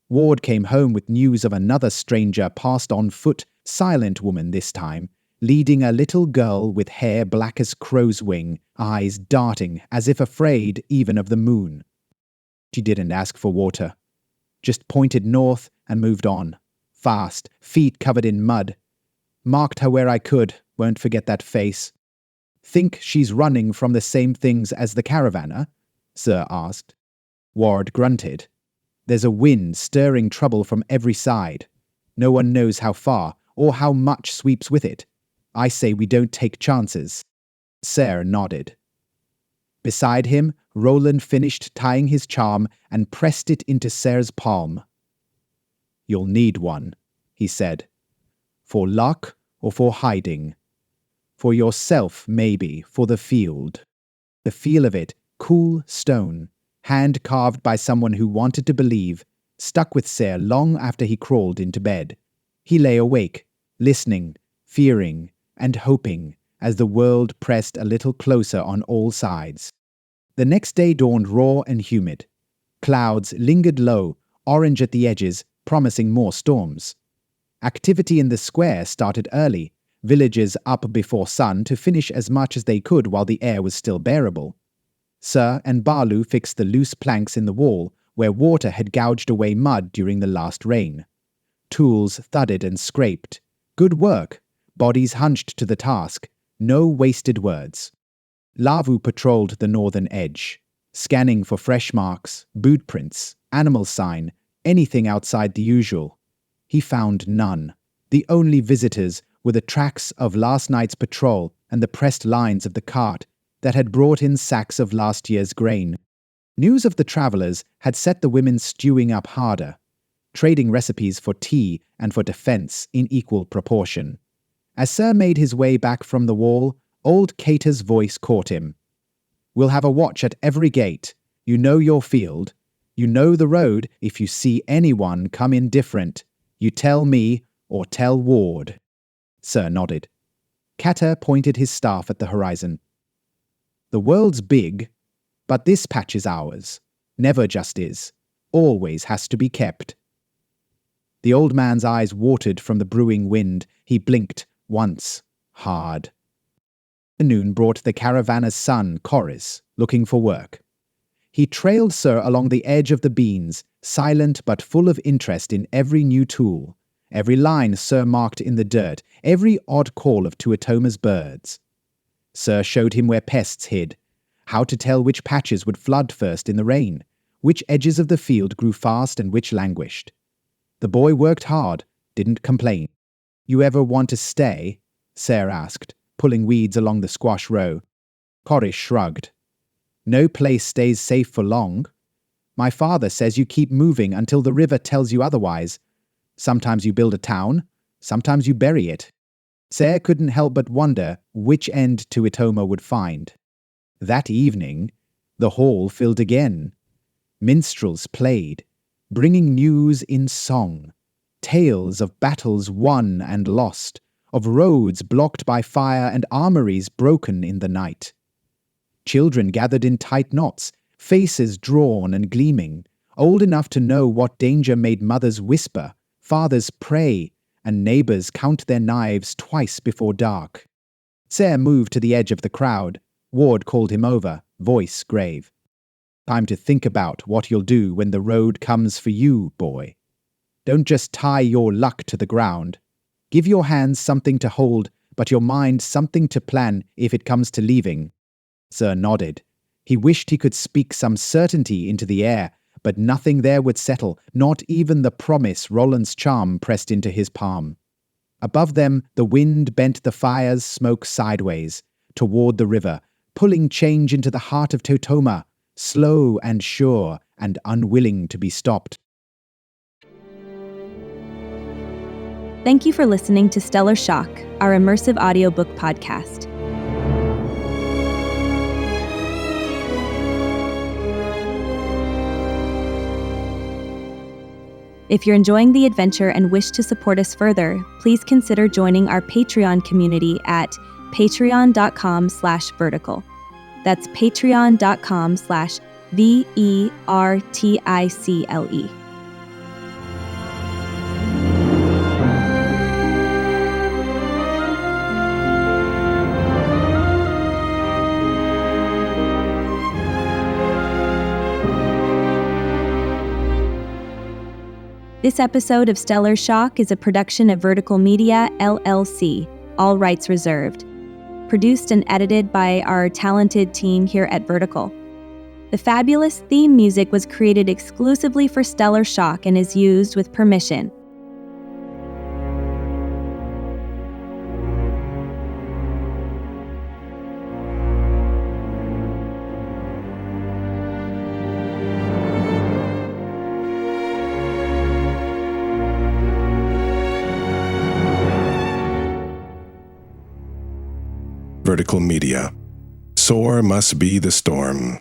Ward came home with news of another stranger passed on foot, silent woman this time, leading a little girl with hair black as crow's wing, eyes darting as if afraid even of the moon. She didn't ask for water. Just pointed north and moved on. Fast, feet covered in mud. Marked her where I could, won't forget that face. Think she's running from the same things as the caravanner? Ser asked. Ward grunted. There's a wind stirring trouble from every side. No one knows how far or how much sweeps with it. I say we don't take chances. Ser nodded. Beside him, Rolen finished tying his charm and pressed it into Ser's palm. You'll need one, he said. For luck or for hiding. For yourself, maybe, for the field. The feel of it, cool stone, hand-carved by someone who wanted to believe, stuck with Ser long after he crawled into bed. He lay awake, listening, fearing, and hoping as the world pressed a little closer on all sides. The next day dawned raw and humid. Clouds lingered low, orange at the edges, promising more storms. Activity in the square started early, villagers up before sun to finish as much as they could while the air was still bearable. Ser and Balu fixed the loose planks in the wall where water had gouged away mud during the last rain. Tools thudded and scraped. Good work. Bodies hunched to the task. No wasted words. Lavu patrolled the northern edge, scanning for fresh marks, boot prints, animal sign, anything outside the usual. He found none. The only visitors were the tracks of last night's patrol and the pressed lines of the cart that had brought in sacks of last year's grain. News of the travelers had set the women stewing up harder, trading recipes for tea and for defense in equal proportion. As Ser made his way back from the wall, old Cater's voice caught him. We'll have a watch at every gate. You know your field. You know the road. If you see anyone come in different, you tell me or tell Ward. Ser nodded. Cater pointed his staff at the horizon. The world's big, but this patch is ours. Never just is. Always has to be kept. The old man's eyes watered from the brewing wind. He blinked once, hard. The noon brought the caravanner's son, Chorus, looking for work. He trailed Ser along the edge of the beans, silent but full of interest in every new tool, every line Ser marked in the dirt, every odd call of Tuitoma's birds. Ser showed him where pests hid, how to tell which patches would flood first in the rain, which edges of the field grew fast and which languished. The boy worked hard, didn't complain. You ever want to stay? Ser asked, pulling weeds along the squash row. Chorus shrugged. No place stays safe for long. My father says you keep moving until the river tells you otherwise. Sometimes you build a town, sometimes you bury it. Ser couldn't help but wonder which end Tuitoma would find. That evening, the hall filled again. Minstrels played, bringing news in song, tales of battles won and lost, of roads blocked by fire and armories broken in the night. Children gathered in tight knots, faces drawn and gleaming, old enough to know what danger made mothers whisper, fathers pray, and neighbors count their knives twice before dark. Ser moved to the edge of the crowd. Ward called him over, voice grave. Time to think about what you'll do when the road comes for you, boy. Don't just tie your luck to the ground. Give your hands something to hold, but your mind something to plan if it comes to leaving. Ser nodded. He wished he could speak some certainty into the air, but nothing there would settle, not even the promise Roland's charm pressed into his palm. Above them, the wind bent the fire's smoke sideways, toward the river, pulling change into the heart of Tuitoma, slow and sure and unwilling to be stopped. Thank you for listening to Stellar Shock, our immersive audiobook podcast. If you're enjoying the adventure and wish to support us further, please consider joining our Patreon community at patreon.com/vertical. That's patreon.com/VERTICLE. This episode of Stellar Shock is a production of Vertical Media, LLC. All rights reserved. Produced and edited by our talented team here at Vertical. The fabulous theme music was created exclusively for Stellar Shock and is used with permission. Vertical Media. Sore must be the storm.